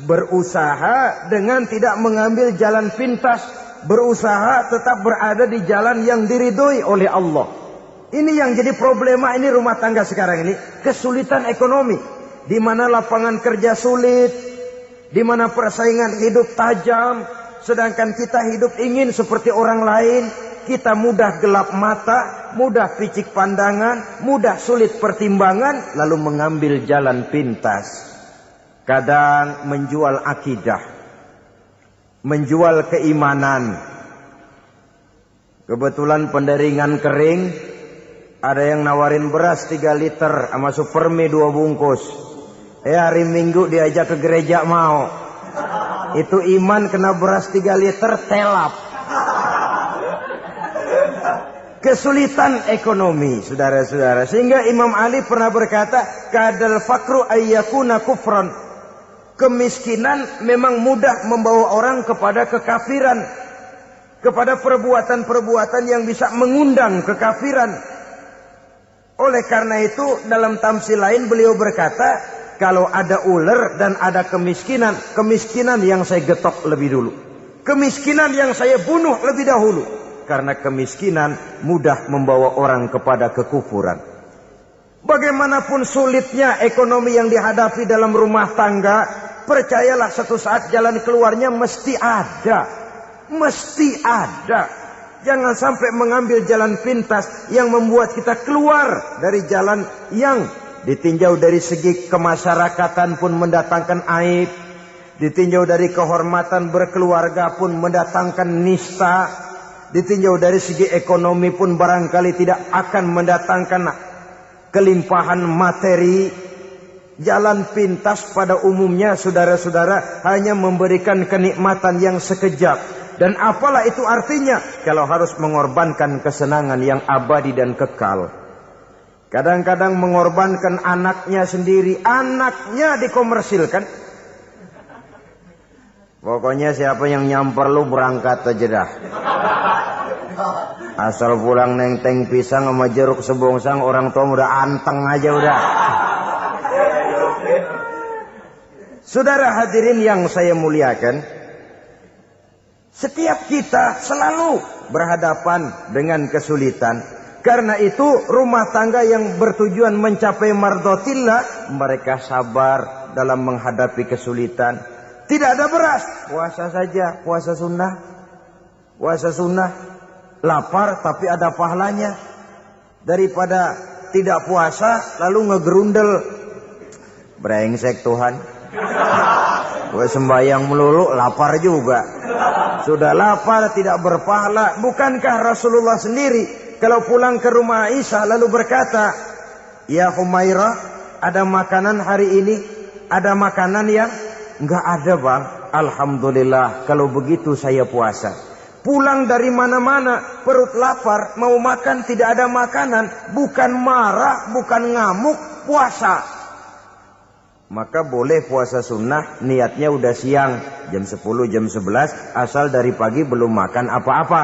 berusaha dengan tidak mengambil jalan pintas. Berusaha tetap berada di jalan yang diridhoi oleh Allah. Ini yang jadi problema ini rumah tangga sekarang ini. Kesulitan ekonomi. Di mana lapangan kerja sulit. Di mana persaingan hidup tajam. Sedangkan kita hidup ingin seperti orang lain. Kita mudah gelap mata. Mudah picik pandangan. Mudah sulit pertimbangan. Lalu mengambil jalan pintas. Kadang menjual akidah. Menjual keimanan. Kebetulan penderingan kering, ada yang nawarin beras 3 liter sama Supermi 2 bungkus. Hari Minggu diajak ke gereja mau. Itu iman kena beras 3 liter telap. Kesulitan ekonomi, saudara-saudara. Sehingga Imam Ali pernah berkata, kadal fakru ayyakuna kufran. Kemiskinan memang mudah membawa orang kepada kekafiran. Kepada perbuatan-perbuatan yang bisa mengundang kekafiran. Oleh karena itu dalam tamsil lain beliau berkata, kalau ada ular dan ada kemiskinan, kemiskinan yang saya getok lebih dulu. Kemiskinan yang saya bunuh lebih dahulu. Karena kemiskinan mudah membawa orang kepada kekufuran. Bagaimanapun sulitnya ekonomi yang dihadapi dalam rumah tangga, percayalah satu saat jalan keluarnya mesti ada. Mesti ada. Jangan sampai mengambil jalan pintas yang membuat kita keluar dari jalan yang ditinjau dari segi kemasyarakatan pun mendatangkan aib. Ditinjau dari kehormatan berkeluarga pun mendatangkan nista. Ditinjau dari segi ekonomi pun barangkali tidak akan mendatangkan kelimpahan materi. Jalan pintas pada umumnya saudara-saudara hanya memberikan kenikmatan yang sekejap. Dan apalah itu artinya kalau harus mengorbankan kesenangan yang abadi dan kekal. Kadang-kadang mengorbankan anaknya sendiri. Anaknya dikomersilkan. Pokoknya siapa yang nyamper lu berangkat aja dah. Asal pulang nenteng pisang sama jeruk sebongsang, orang tua udah anteng aja udah. Saudara hadirin yang saya muliakan, setiap kita selalu berhadapan dengan kesulitan. Karena itu rumah tangga yang bertujuan mencapai mardhatillah, mereka sabar dalam menghadapi kesulitan. Tidak ada beras, puasa saja, puasa sunnah. Puasa sunnah, lapar tapi ada pahalanya. Daripada tidak puasa lalu ngegerundel. Brengsek Tuhan. Gue sembahyang melulu, lapar juga. Sudah lapar, tidak berpahala. Bukankah Rasulullah sendiri kalau pulang ke rumah Aisyah lalu berkata, ya Humairah, ada makanan hari ini? Ada makanan yang? Enggak ada bang. Alhamdulillah, kalau begitu saya puasa. Pulang dari mana-mana, perut lapar, mau makan tidak ada makanan. Bukan marah, bukan ngamuk, puasa. Maka boleh puasa sunnah, niatnya udah siang, jam 10, jam 11, asal dari pagi belum makan apa-apa.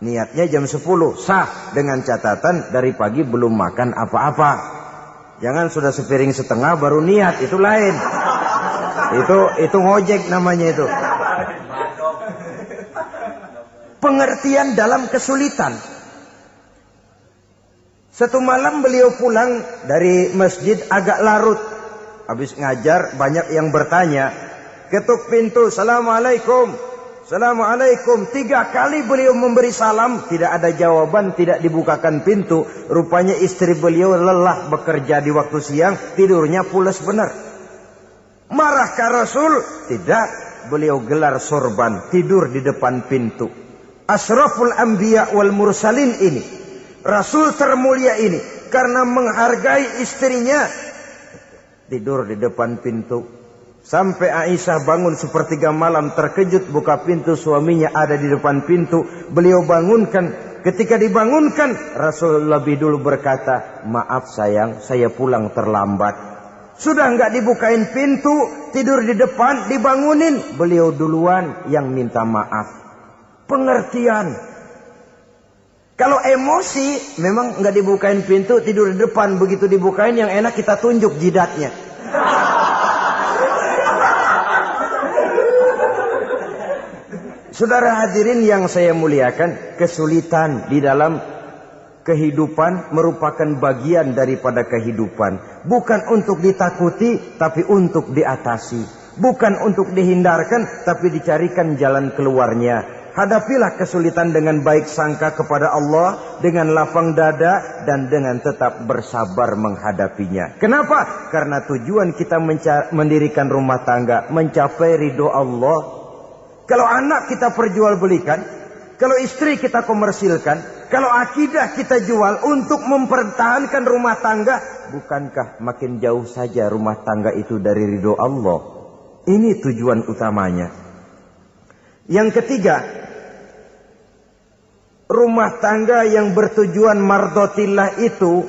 Niatnya jam 10, sah dengan catatan dari pagi belum makan apa-apa. Jangan sudah sepiring setengah baru niat, itu lain. Itu ngojek namanya itu. Pengertian dalam kesulitan. Satu malam beliau pulang dari masjid agak larut. Habis ngajar banyak yang bertanya. Ketuk pintu, Assalamualaikum. Assalamualaikum. 3 kali beliau memberi salam. Tidak ada jawaban, tidak dibukakan pintu. Rupanya istri beliau lelah bekerja di waktu siang. Tidurnya pules benar. Marahkah Rasul? Tidak. Beliau gelar sorban. Tidur di depan pintu. Asraful anbiya wal mursalin ini. Rasul termulia ini. Karena menghargai istrinya. Tidur di depan pintu. Sampai Aisyah bangun sepertiga malam, terkejut buka pintu, suaminya ada di depan pintu. Beliau bangunkan. Ketika dibangunkan, Rasul lebih dulu berkata, maaf sayang, saya pulang terlambat. Sudah enggak dibukain pintu, tidur di depan, dibangunin. Beliau duluan yang minta maaf. Pengertian. Kalau emosi, memang enggak dibukain pintu, tidur di depan. Begitu dibukain, yang enak kita tunjuk jidatnya. Saudara hadirin yang saya muliakan, kesulitan di dalam kehidupan merupakan bagian daripada kehidupan. Bukan untuk ditakuti, tapi untuk diatasi. Bukan untuk dihindarkan, tapi dicarikan jalan keluarnya. Hadapilah kesulitan dengan baik sangka kepada Allah, dengan lapang dada, dan dengan tetap bersabar menghadapinya. Kenapa? Karena tujuan kita mendirikan rumah tangga, mencapai ridho Allah. Kalau anak kita perjualbelikan, kalau istri kita komersilkan, kalau akidah kita jual untuk mempertahankan rumah tangga, bukankah makin jauh saja rumah tangga itu dari ridho Allah? Ini tujuan utamanya. Yang ketiga, rumah tangga yang bertujuan mardotillah itu,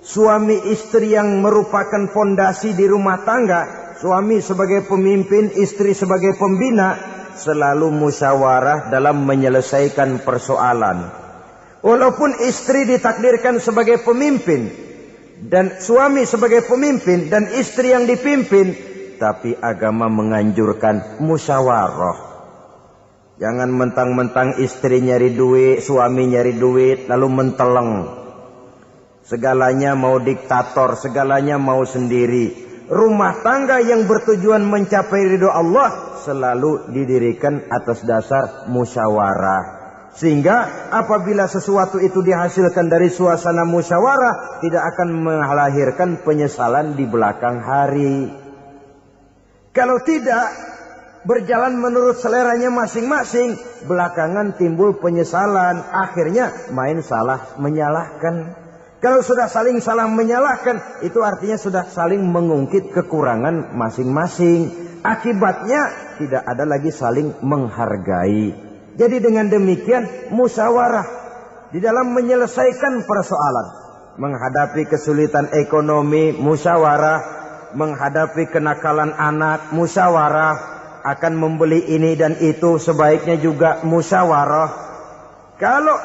suami istri yang merupakan fondasi di rumah tangga, suami sebagai pemimpin, istri sebagai pembina, selalu musyawarah dalam menyelesaikan persoalan. Walaupun istri ditakdirkan sebagai pemimpin dan suami sebagai pemimpin dan istri yang dipimpin, tapi agama menganjurkan musyawarah. Jangan mentang-mentang istri nyari duit, suami nyari duit, lalu menteleng. Segalanya mau diktator, segalanya mau sendiri. Rumah tangga yang bertujuan mencapai ridho Allah selalu didirikan atas dasar musyawarah. Sehingga apabila sesuatu itu dihasilkan dari suasana musyawarah, tidak akan melahirkan penyesalan di belakang hari. Kalau tidak berjalan menurut seleranya masing-masing, belakangan timbul penyesalan, akhirnya main salah menyalahkan. Kalau sudah saling salah menyalahkan, itu artinya sudah saling mengungkit kekurangan masing-masing. Akibatnya tidak ada lagi saling menghargai. Jadi dengan demikian musyawarah di dalam menyelesaikan persoalan. Menghadapi kesulitan ekonomi, musyawarah. Menghadapi kenakalan anak, musyawarah. Akan membeli ini dan itu, sebaiknya juga musyawarah. Kalau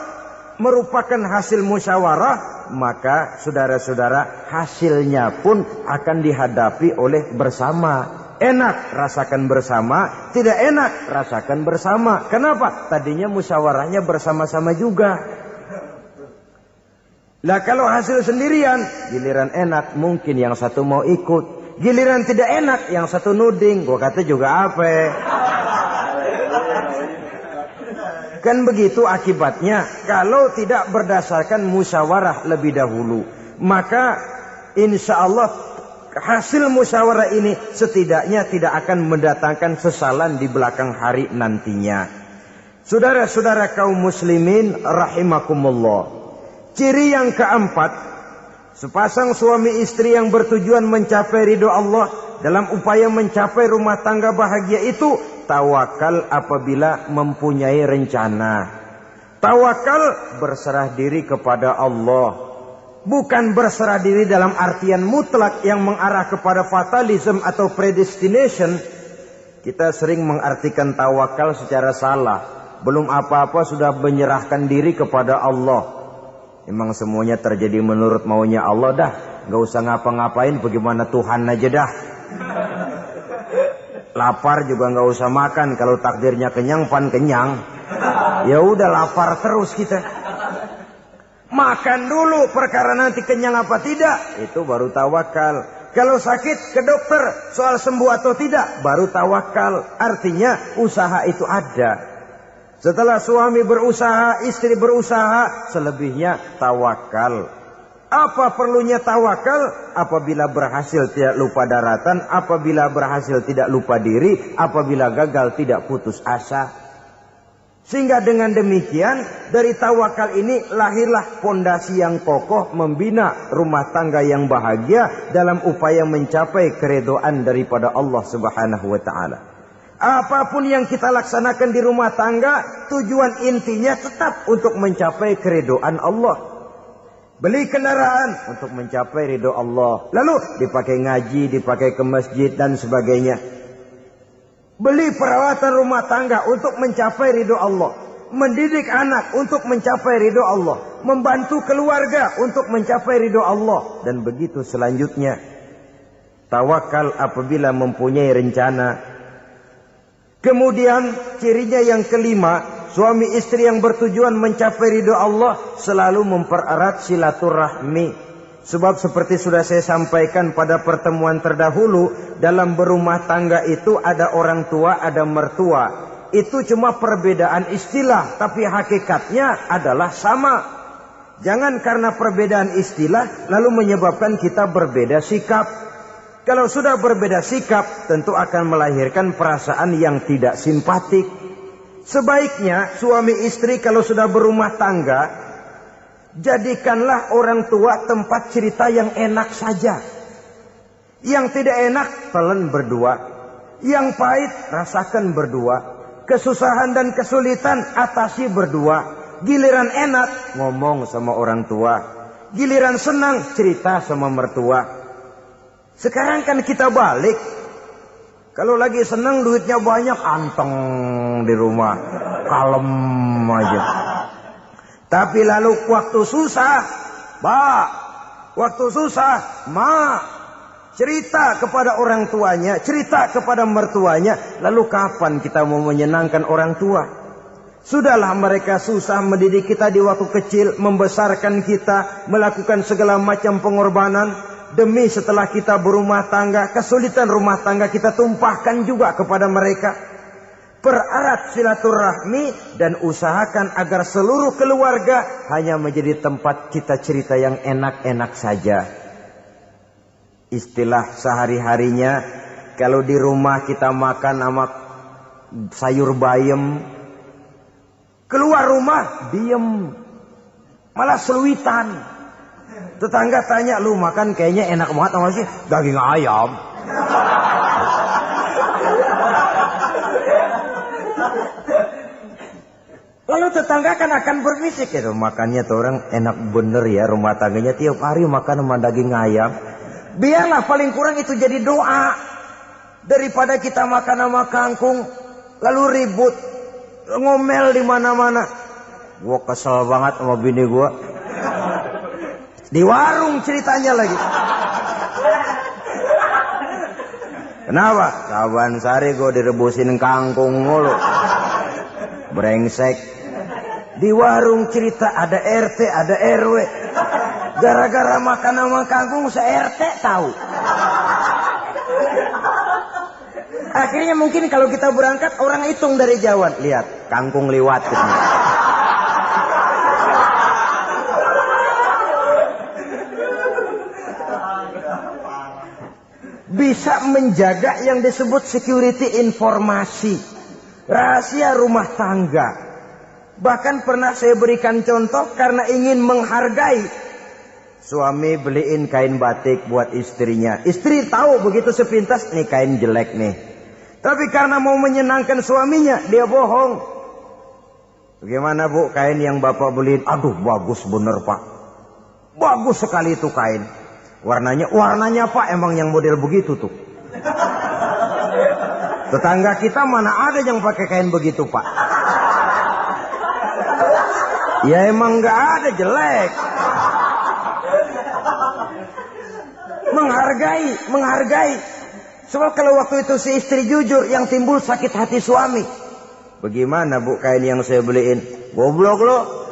merupakan hasil musyawarah, maka saudara-saudara hasilnya pun akan dihadapi oleh bersama. Enak rasakan bersama, tidak enak rasakan bersama. Kenapa? Tadinya musyawarahnya bersama-sama juga. Lah kalau hasil sendirian, giliran enak mungkin yang satu mau ikut, giliran tidak enak yang satu nuding. Gua kata juga apa? Kan begitu akibatnya kalau tidak berdasarkan musyawarah lebih dahulu. Maka insya Allah hasil musyawarah ini setidaknya tidak akan mendatangkan sesalan di belakang hari nantinya. Saudara-saudara kaum muslimin rahimakumullah. Ciri yang keempat, sepasang suami istri yang bertujuan mencapai ridho Allah dalam upaya mencapai rumah tangga bahagia itu tawakal apabila mempunyai rencana. Tawakal berserah diri kepada Allah. Bukan berserah diri dalam artian mutlak yang mengarah kepada fatalism atau predestination. Kita sering mengartikan tawakal secara salah. Belum apa-apa sudah menyerahkan diri kepada Allah. Emang semuanya terjadi menurut maunya Allah dah. Gak usah ngapa-ngapain, bagaimana Tuhan aja dah. Lapar juga gak usah makan. Kalau takdirnya kenyang, pan kenyang. Ya udah lapar terus kita. Makan dulu, perkara nanti kenyang apa tidak, itu baru tawakal. Kalau sakit ke dokter, soal sembuh atau tidak, baru tawakal. Artinya usaha itu ada. Setelah suami berusaha, istri berusaha, selebihnya tawakal. Apa perlunya tawakal? Apabila berhasil tidak lupa daratan, apabila berhasil tidak lupa diri, apabila gagal tidak putus asa. Sehingga dengan demikian, dari tawakal ini lahirlah pondasi yang kokoh membina rumah tangga yang bahagia dalam upaya mencapai keridhaan daripada Allah Subhanahu wa taala. Apapun yang kita laksanakan di rumah tangga, tujuan intinya tetap untuk mencapai keridhaan Allah. Beli kendaraan untuk mencapai ridho Allah. Lalu dipakai ngaji, dipakai ke masjid dan sebagainya. Beli peralatan rumah tangga untuk mencapai ridho Allah. Mendidik anak untuk mencapai ridho Allah. Membantu keluarga untuk mencapai ridho Allah. Dan begitu selanjutnya. Tawakal apabila mempunyai rencana. Kemudian cirinya yang kelima. Suami istri yang bertujuan mencapai ridho Allah selalu mempererat silaturahmi. Sebab seperti sudah saya sampaikan pada pertemuan terdahulu, dalam berumah tangga itu ada orang tua, ada mertua. Itu cuma perbedaan istilah, tapi hakikatnya adalah sama. Jangan karena perbedaan istilah lalu menyebabkan kita berbeda sikap. Kalau sudah berbeda sikap, tentu akan melahirkan perasaan yang tidak simpatik. Sebaiknya suami istri kalau sudah berumah tangga, jadikanlah orang tua tempat cerita yang enak saja. Yang tidak enak, telan berdua. Yang pahit, rasakan berdua. Kesusahan dan kesulitan, atasi berdua. Giliran enak, ngomong sama orang tua. Giliran senang, cerita sama mertua. Sekarang kan kita balik. Kalau lagi senang, duitnya banyak, anteng di rumah. Kalem aja. Tapi lalu waktu susah, waktu susah, cerita kepada orang tuanya, cerita kepada mertuanya. Lalu kapan kita mau menyenangkan orang tua? Sudahlah mereka susah mendidik kita di waktu kecil, membesarkan kita, melakukan segala macam pengorbanan. Demi setelah kita berumah tangga, kesulitan rumah tangga kita tumpahkan juga kepada mereka. Pererat silaturahmi dan usahakan agar seluruh keluarga hanya menjadi tempat kita cerita yang enak-enak saja. Istilah sehari-harinya, kalau di rumah kita makan sama sayur bayam, keluar rumah diem, malah seluitan. Tetangga tanya, lu makan kayaknya enak banget sama sih, daging ayam. Lalu tetangga kan akan berbisik, ya makannya tuh orang enak bener ya, rumah tangganya tiap hari makan sama daging ayam. Biarlah paling kurang itu jadi doa. Daripada kita makan sama kangkung lalu ribut, ngomel di mana-mana. Gua kesel banget sama bini gua. Di warung ceritanya lagi. Kenapa? Saban sari gua direbusin kangkung mulu. Brengsek. Di warung cerita ada RT, ada RW. Gara-gara makan sama kangkung se-RT tahu. Akhirnya mungkin kalau kita berangkat orang hitung dari jauhan. Lihat, kangkung liwat gitu. Bisa menjaga yang disebut security informasi. Rahasia rumah tangga. Bahkan pernah saya berikan contoh karena ingin menghargai. Suami beliin kain batik buat istrinya. Istri tahu begitu sepintas, nih kain jelek nih. Tapi karena mau menyenangkan suaminya, dia bohong. Bagaimana bu, kain yang bapak beliin? Aduh bagus bener pak. Bagus sekali itu kain. Warnanya pak emang yang model begitu tuh. Tetangga kita mana ada yang pakai kain begitu pak. Ya emang nggak ada jelek. Menghargai. Sebab kalau waktu itu si istri jujur, yang timbul sakit hati suami. Bagaimana bu kain yang saya beliin? Goblok lo.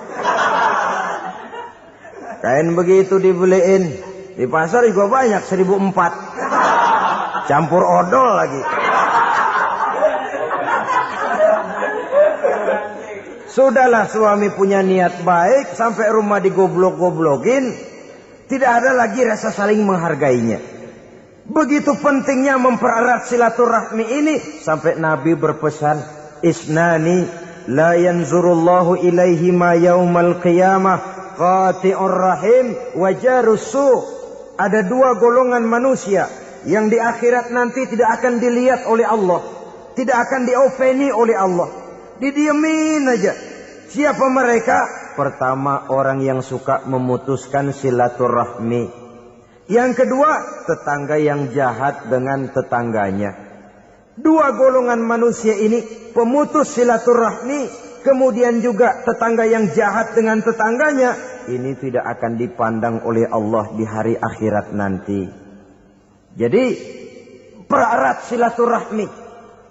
Kain begitu dibeliin di pasar juga banyak 1.400. Campur odol lagi. Sudahlah suami punya niat baik, sampai rumah digoblok-goblokin, tidak ada lagi rasa saling menghargainya. Begitu pentingnya mempererat silaturahmi ini, sampai Nabi berpesan, isnani la yanzurullahu ilaihima yaumal qiyamah qati'ur rahim wa jarus su'. Ada dua golongan manusia yang di akhirat nanti tidak akan dilihat oleh Allah, tidak akan diopeni oleh Allah, didiemin aja. Siapa mereka? Pertama, orang yang suka memutuskan silaturahmi. Yang kedua, tetangga yang jahat dengan tetangganya. Dua golongan manusia ini, pemutus silaturahmi, kemudian juga tetangga yang jahat dengan tetangganya, ini tidak akan dipandang oleh Allah di hari akhirat nanti. Jadi pererat silaturahmi.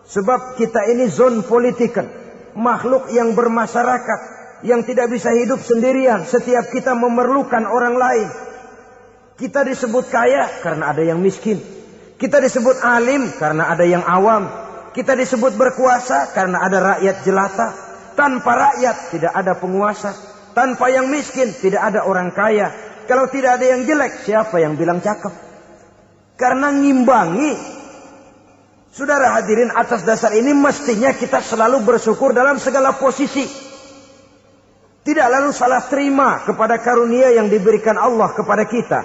Sebab kita ini zon politikan, makhluk yang bermasyarakat, yang tidak bisa hidup sendirian. Setiap kita memerlukan orang lain. Kita disebut kaya karena ada yang miskin. Kita disebut alim karena ada yang awam. Kita disebut berkuasa karena ada rakyat jelata. Tanpa rakyat tidak ada penguasa. Tanpa yang miskin tidak ada orang kaya. Kalau tidak ada yang jelek, siapa yang bilang cakep? Karena ngimbangi. Saudara hadirin, atas dasar ini mestinya kita selalu bersyukur dalam segala posisi. Tidak lalu salah terima kepada karunia yang diberikan Allah kepada kita.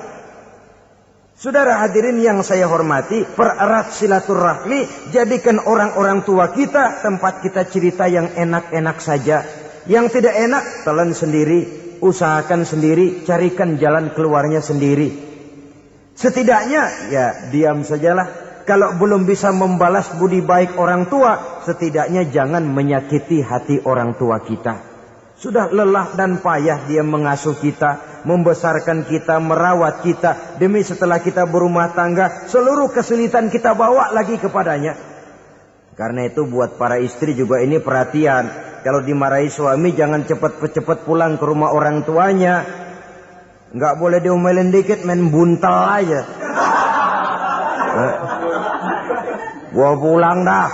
Saudara hadirin yang saya hormati, pererat silaturahmi, jadikan orang-orang tua kita tempat kita cerita yang enak-enak saja. Yang tidak enak, telan sendiri, usahakan sendiri, carikan jalan keluarnya sendiri. Setidaknya, ya diam sajalah. Kalau belum bisa membalas budi baik orang tua, setidaknya jangan menyakiti hati orang tua kita. Sudah lelah dan payah dia mengasuh kita, membesarkan kita, merawat kita. Demi setelah kita berumah tangga, seluruh kesulitan kita bawa lagi kepadanya. Karena itu buat para istri juga ini perhatian. Kalau dimarahi suami, jangan cepat-cepat pulang ke rumah orang tuanya. Nggak boleh diomelin dikit, main buntal aja. Gua pulang dah.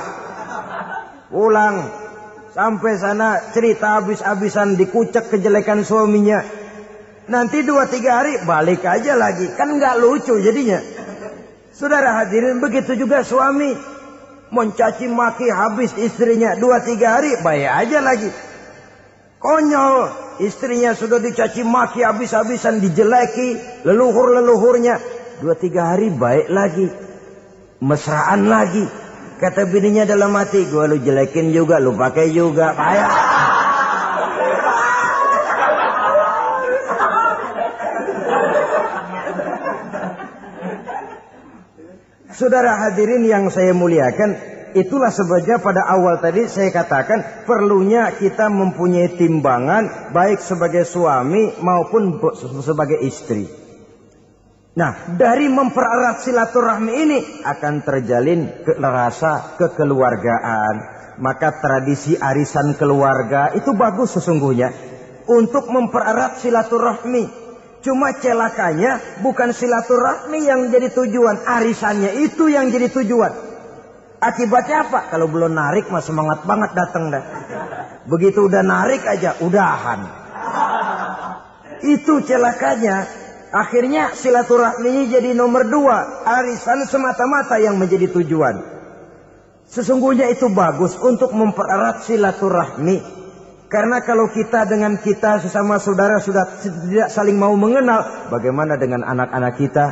Pulang. Sampai sana cerita habis-habisan, dikucek kejelekan suaminya. Nanti 2-3 hari balik aja lagi. Kan nggak lucu jadinya. Saudara hadirin, begitu juga suami. Mencaci maki habis istrinya 2-3 hari baik aja lagi. Konyol. Istrinya sudah dicaci maki habis-habisan, dijeleki leluhur-leluhurnya. 2-3 hari baik lagi. Mesraan lagi. Kata bininya dalam hati, gua lu jelekin juga, lu pakai juga, kayak. Saudara hadirin yang saya muliakan, itulah sebabnya pada awal tadi saya katakan perlunya kita mempunyai timbangan baik sebagai suami maupun sebagai istri. Nah, dari mempererat silaturahmi ini akan terjalin rasa kekeluargaan. Maka tradisi arisan keluarga itu bagus sesungguhnya untuk mempererat silaturahmi. Cuma celakanya bukan silaturahmi yang jadi tujuan, arisannya itu yang jadi tujuan. Akibatnya apa? Kalau belum narik mah semangat banget datang dah. Begitu udah narik aja udahan. Itu celakanya. Akhirnya silaturahmi jadi nomor 2. Arisan semata-mata yang menjadi tujuan. Sesungguhnya itu bagus untuk mempererat silaturahmi. Karena kalau kita dengan kita sesama saudara sudah tidak saling mau mengenal, bagaimana dengan anak-anak kita?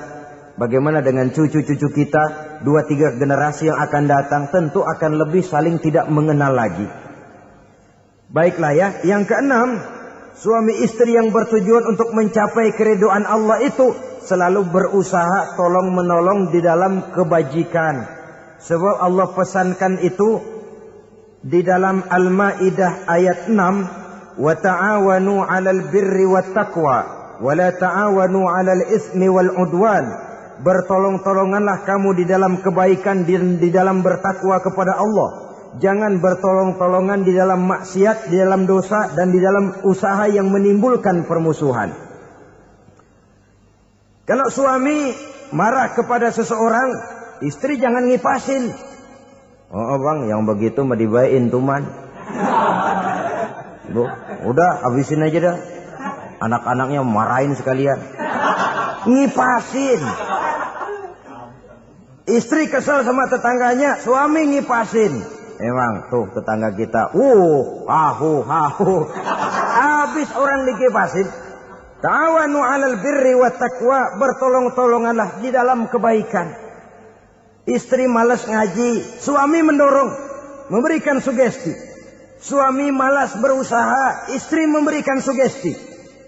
Bagaimana dengan cucu-cucu kita? 2-3 generasi yang akan datang tentu akan lebih saling tidak mengenal lagi. Baiklah ya, yang keenam, suami istri yang bertujuan untuk mencapai keridhaan Allah itu selalu berusaha tolong menolong di dalam kebajikan. Sebab Allah pesankan itu di dalam Al-Maidah ayat 6, wa ta'awanu 'alal birri wat taqwa wa la ta'awanu 'alal itsmi wal 'udwan. Bertolong-tolonganlah kamu di dalam kebaikan, di dalam bertakwa kepada Allah. Jangan bertolong-tolongan di dalam maksiat, di dalam dosa, dan di dalam usaha yang menimbulkan permusuhan. Kalau suami marah kepada seseorang, istri jangan ngipasin. Oh bang, yang begitu mah dibayain tuman. Bu, udah habisin aja dah. Anak-anaknya marahin sekalian. Ngipasin. Istri kesel sama tetangganya, suami ngipasin. Emang tuh tetangga kita, hahu. Habis orang dikipasin. Ta'awanu 'alal birri wat taqwa, bertolong-tolonganlah di dalam kebaikan. Istri malas ngaji, suami mendorong, memberikan sugesti. Suami malas berusaha, istri memberikan sugesti.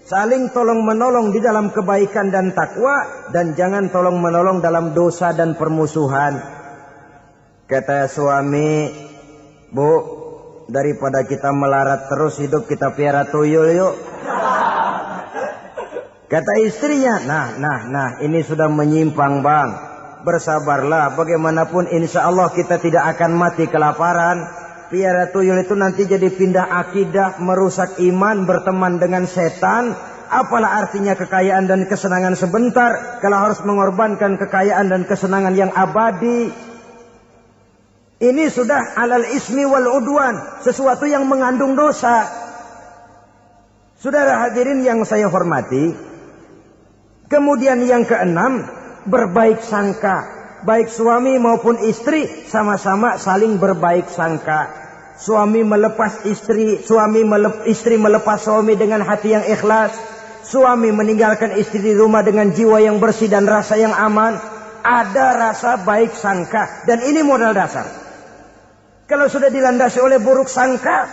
Saling tolong-menolong di dalam kebaikan dan takwa, dan jangan tolong-menolong dalam dosa dan permusuhan. Kata suami, "Bu, daripada kita melarat terus hidup, kita piara tuyul yuk." Kata istrinya, nah, ini sudah menyimpang bang. Bersabarlah, bagaimanapun insya Allah kita tidak akan mati kelaparan. Piara tuyul itu nanti jadi pindah akidah, merusak iman, berteman dengan setan. Apalah artinya kekayaan dan kesenangan sebentar kalau harus mengorbankan kekayaan dan kesenangan yang abadi. Ini sudah alal ismi wal udwan, sesuatu yang mengandung dosa. Saudara hadirin yang saya hormati, kemudian yang keenam, berbaik sangka. Baik suami maupun istri sama-sama saling berbaik sangka. Suami melepas istri, istri melepas suami dengan hati yang ikhlas. Suami meninggalkan istri di rumah dengan jiwa yang bersih dan rasa yang aman. Ada rasa baik sangka, dan ini modal dasar. Kalau sudah dilandasi oleh buruk sangka,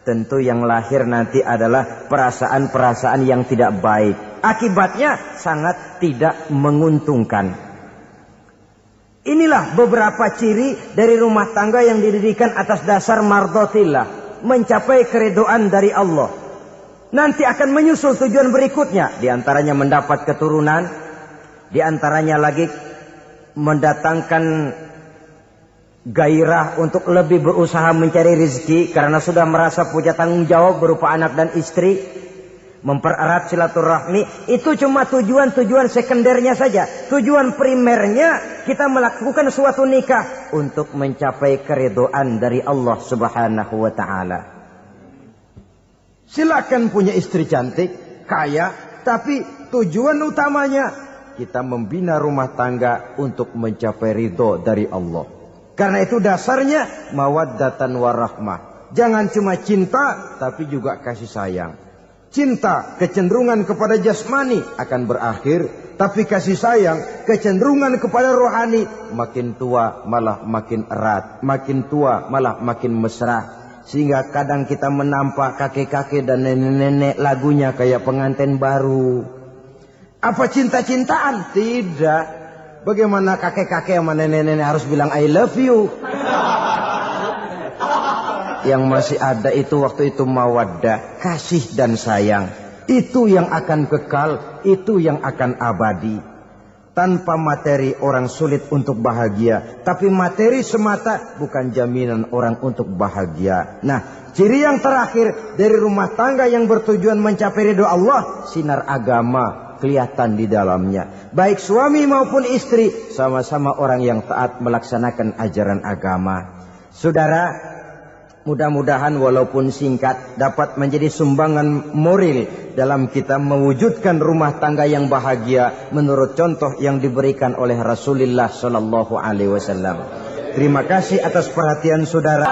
tentu yang lahir nanti adalah perasaan-perasaan yang tidak baik. Akibatnya sangat tidak menguntungkan. Inilah beberapa ciri dari rumah tangga yang didirikan atas dasar mardhatillah, mencapai keridhaan dari Allah. Nanti akan menyusul tujuan berikutnya, di antaranya mendapat keturunan, di antaranya lagi mendatangkan gairah untuk lebih berusaha mencari rezeki karena sudah merasa punya tanggung jawab berupa anak dan istri. Mempererat silaturahmi, itu cuma tujuan-tujuan sekundernya saja. Tujuan primernya kita melakukan suatu nikah untuk mencapai keridhaan dari Allah Subhanahu wa taala. Silakan punya istri cantik, kaya, tapi tujuan utamanya kita membina rumah tangga untuk mencapai ridho dari Allah. Karena itu dasarnya mawaddatan warahmah. Jangan cuma cinta, tapi juga kasih sayang. Cinta, kecenderungan kepada jasmani akan berakhir, tapi kasih sayang, kecenderungan kepada rohani, makin tua malah makin erat, makin tua malah makin mesra. Sehingga kadang kita menampak kakek-kakek dan nenek-nenek lagunya kayak pengantin baru. Apa cinta-cintaan? Tidak. Bagaimana kakek-kakek sama nenek-nenek harus bilang I love you? Yang masih ada itu waktu itu mawaddah, kasih dan sayang. Itu yang akan kekal, itu yang akan abadi. Tanpa materi orang sulit untuk bahagia, tapi materi semata bukan jaminan orang untuk bahagia. Nah, ciri yang terakhir dari rumah tangga yang bertujuan mencapai ridho Allah, sinar agama kelihatan di dalamnya. Baik suami maupun istri sama-sama orang yang taat melaksanakan ajaran agama. Saudara, mudah-mudahan walaupun singkat dapat menjadi sumbangan moral dalam kita mewujudkan rumah tangga yang bahagia menurut contoh yang diberikan oleh Rasulullah sallallahu alaihi wasallam. Terima kasih atas perhatian saudara.